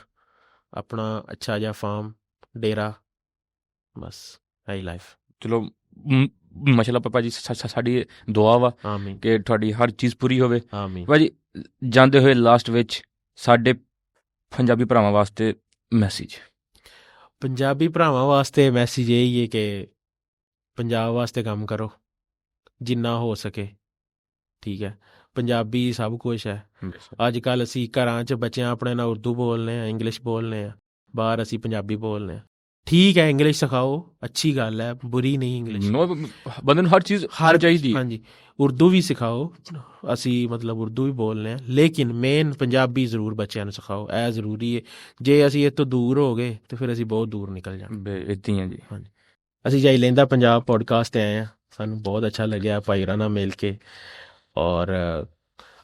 ਆਪਣਾ ਅੱਛਾ ਜਿਹਾ ਫਾਰਮ, ਡੇਰਾ, ਬਸ ਇਹੀ ਲਾਈਫ। ਚਲੋ ਮਾਸ਼ਾਅੱਲਾ ਪਾਪਾ ਜੀ, ਸਾਡੀ ਦੁਆ ਵਾ ਕਿ ਤੁਹਾਡੀ ਹਰ ਚੀਜ਼ ਪੂਰੀ ਹੋਵੇ। ਭਾਜੀ ਜਾਂਦੇ ਹੋਏ ਲਾਸਟ ਵਿੱਚ ਸਾਡੇ ਪੰਜਾਬੀ ਭਰਾਵਾਂ ਵਾਸਤੇ ਮੈਸੇਜ। ਪੰਜਾਬੀ ਭਰਾਵਾਂ ਵਾਸਤੇ ਮੈਸੇਜ ਇਹੀ ਹੈ ਕਿ ਪੰਜਾਬ ਵਾਸਤੇ ਕੰਮ ਕਰੋ ਜਿੰਨਾ ਹੋ ਸਕੇ, ਠੀਕ ਹੈ। ਪੰਜਾਬੀ ਸਭ ਕੁਛ ਹੈ। ਅੱਜ ਕੱਲ੍ਹ ਅਸੀਂ ਘਰਾਂ 'ਚ ਬੱਚਿਆਂ ਆਪਣੇ ਨਾਲ ਉਰਦੂ ਬੋਲਦੇ ਹਾਂ, ਇੰਗਲਿਸ਼ ਬੋਲਦੇ ਹਾਂ, ਬਾਹਰ ਅਸੀਂ ਪੰਜਾਬੀ ਬੋਲਦੇ ਹਾਂ। ਠੀਕ ਹੈ, ਇੰਗਲਿਸ਼ ਸਿਖਾਓ, ਅੱਛੀ ਗੱਲ ਹੈ, ਬੁਰੀ ਨਹੀਂ ਇੰਗਲਿਸ਼। ਬੰਦੇ ਨੂੰ ਹਰ ਚੀਜ਼ ਚਾਹੀਦੀ। ਹਾਂਜੀ, ਉਰਦੂ ਵੀ ਸਿਖਾਓ, ਅਸੀਂ ਮਤਲਬ ਉਰਦੂ ਵੀ ਬੋਲਦੇ ਹਾਂ, ਲੇਕਿਨ ਮੇਨ ਪੰਜਾਬੀ ਜ਼ਰੂਰ ਬੱਚਿਆਂ ਨੂੰ ਸਿਖਾਓ, ਇਹ ਜ਼ਰੂਰੀ ਹੈ। ਜੇ ਅਸੀਂ ਇਹ ਤੋਂ ਦੂਰ ਹੋ ਗਏ ਤਾਂ ਫਿਰ ਅਸੀਂ ਬਹੁਤ ਦੂਰ ਨਿਕਲ ਜਾਣਾ। ਇੱਦਾਂ ਹੀ ਹੈ ਜੀ। ਹਾਂਜੀ, ਅਸੀਂ ਜਾਈ ਲਹਿੰਦਾ ਪੰਜਾਬ ਪੋਡਕਾਸਟ 'ਤੇ ਆਏ ਹਾਂ, ਸਾਨੂੰ ਬਹੁਤ ਅੱਛਾ ਲੱਗਿਆ ਭਾਈ ਹੋਰਾਂ ਨਾਲ ਮਿਲ ਕੇ। ਔਰ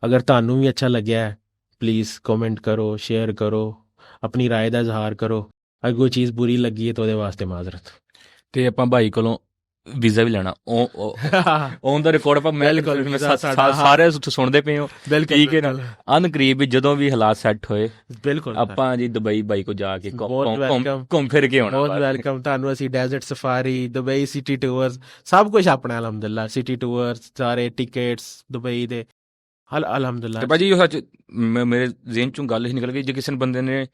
ਅਗਰ ਤੁਹਾਨੂੰ ਵੀ ਅੱਛਾ ਲੱਗਿਆ ਪਲੀਜ਼ ਕਮੈਂਟ ਕਰੋ, ਸ਼ੇਅਰ ਕਰੋ, ਆਪਣੀ ਰਾਏ ਦਾ ਇਜ਼ਹਾਰ ਕਰੋ। ਅਗਰ ਕੋਈ ਚੀਜ਼ ਬੁਰੀ ਲੱਗੀ ਹੈ ਤਾਂ ਉਹਦੇ ਵਾਸਤੇ ਮਾਜ਼ਰਤ। ਤੇ ਆਪਾਂ ਭਾਈ ਕੋਲੋਂ ਵੀਜ਼ਾ ਵੀ ਲੈਣਾ, ਔਨ ਦਾ ਰਿਕਾਰਡ ਆਪਾਂ ਸਾਰੇ ਸੁਣਦੇ ਪਏ ਹੋ। ਠੀਕ ਹੈ ਨਾ, ਅਨਕਰੀਬ ਵੀ ਜਦੋਂ ਵੀ ਹਾਲਾਤ ਸੈੱਟ ਹੋਏ ਬਿਲਕੁਲ ਆਪਾਂ ਜੀ ਦੁਬਈ ਬਾਈ ਕੋ ਜਾ ਕੇ ਘੁੰਮ ਫਿਰ ਕੇ ਆਉਣਾ। ਬਹੁਤ ਵੈਲਕਮ ਤੁਹਾਨੂੰ। ਅਸੀਂ desert safari, Dubai city tours, ਸਭ ਕੁਛ ਆਪਣਾ ਅਲਹਮਦੁਲਿਲਾ। ਸਿਟੀ ਟੂਰਸ ਸਾਰੇ ਟਿਕਟਸ ਦੁਬਈ ਦੇ ਅਲਹਮਦੁਲਿਲਾ। ਤੇ ਭਾਜੀ ਸੱਚ ਮੇਰੇ ਜ਼ਿਹਨ 'ਚੋਂ ਗੱਲ ਹੀ ਨਿਕਲ ਗਈ, ਜੇ ਕਿਸੇ ਬੰਦੇ ਨੇ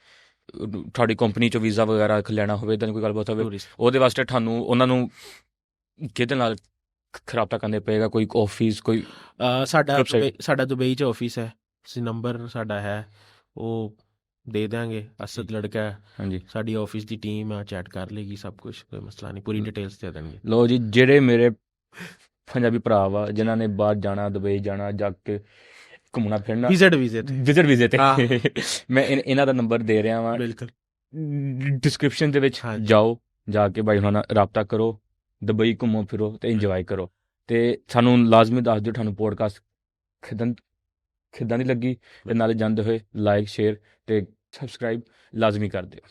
ਤੁਹਾਡੀ ਕੰਪਨੀ 'ਚੋਂ ਵੀਜ਼ਾ ਵਗੈਰਾ ਲੈਣਾ ਹੋਵੇ, ਇੱਦਾਂ ਕੋਈ ਗੱਲਬਾਤ ਹੋਵੇ, ਉਹਦੇ ਵਾਸਤੇ ਤੁਹਾਨੂੰ ਉਹਨਾਂ ਨੂੰ ਕਿਹਦੇ ਨਾਲ ਖਰਾਬਤਾ ਕਰਨੇ ਪਏਗਾ? ਕੋਈ ਆਫਿਸ, ਕੋਈ ਸਾਡਾ ਦੁਬਈ 'ਚ ਆਫਿਸ ਹੈ, ਅਸੀਂ ਨੰਬਰ ਸਾਡਾ ਹੈ, ਉਹ ਦੇ ਦਿਆਂਗੇ। ਅਸਦ ਲੜਕਾ ਹੈ, ਹਾਂਜੀ, ਸਾਡੀ ਆਫਿਸ ਦੀ ਟੀਮ ਆ, ਚੈਟ ਕਰ ਲੇਗੀ, ਸਭ ਕੁਛ, ਕੋਈ ਮਸਲਾ ਨਹੀਂ, ਪੂਰੀ ਡਿਟੇਲਸ ਦੇ ਦੇਣਗੇ। ਲਓ ਜੀ, ਜਿਹੜੇ ਮੇਰੇ ਪੰਜਾਬੀ ਭਰਾ ਵਾ ਜਿਨ੍ਹਾਂ ਨੇ ਬਾਹਰ ਜਾਣਾ, ਦੁਬਈ ਜਾਣਾ, ਜਾ ਕੇ ਘੁੰਮਣਾ ਫਿਰਨਾ, ਵਿਜ਼ਿਟ ਤੇ ਮੈਂ ਇਹਨਾਂ ਦਾ ਨੰਬਰ ਦੇ ਰਿਹਾ ਵਾਂ, ਬਿਲਕੁਲ ਡਿਸਕ੍ਰਿਪਸ਼ਨ ਦੇ ਵਿੱਚ ਜਾਓ, ਜਾ ਕੇ ਬਾਈ ਉਹਨਾਂ ਨਾਲ ਰਾਬਤਾ ਕਰੋ, ਦੁਬਈ ਘੁੰਮੋ ਫਿਰੋ ਤੇ ਇੰਜੋਏ ਕਰੋ। ਤੇ ਸਾਨੂੰ ਲਾਜ਼ਮੀ ਦੱਸ ਦਿਓ ਤੁਹਾਨੂੰ ਪੋਡਕਾਸਟ ਕਿੱਦਾਂ ਦੀ ਲੱਗੀ, ਤੇ ਨਾਲੇ ਜਾਂਦੇ ਹੋਏ ਲਾਈਕ, ਸ਼ੇਅਰ ਤੇ ਸਬਸਕ੍ਰਾਈਬ ਲਾਜ਼ਮੀ ਕਰ ਦਿਓ।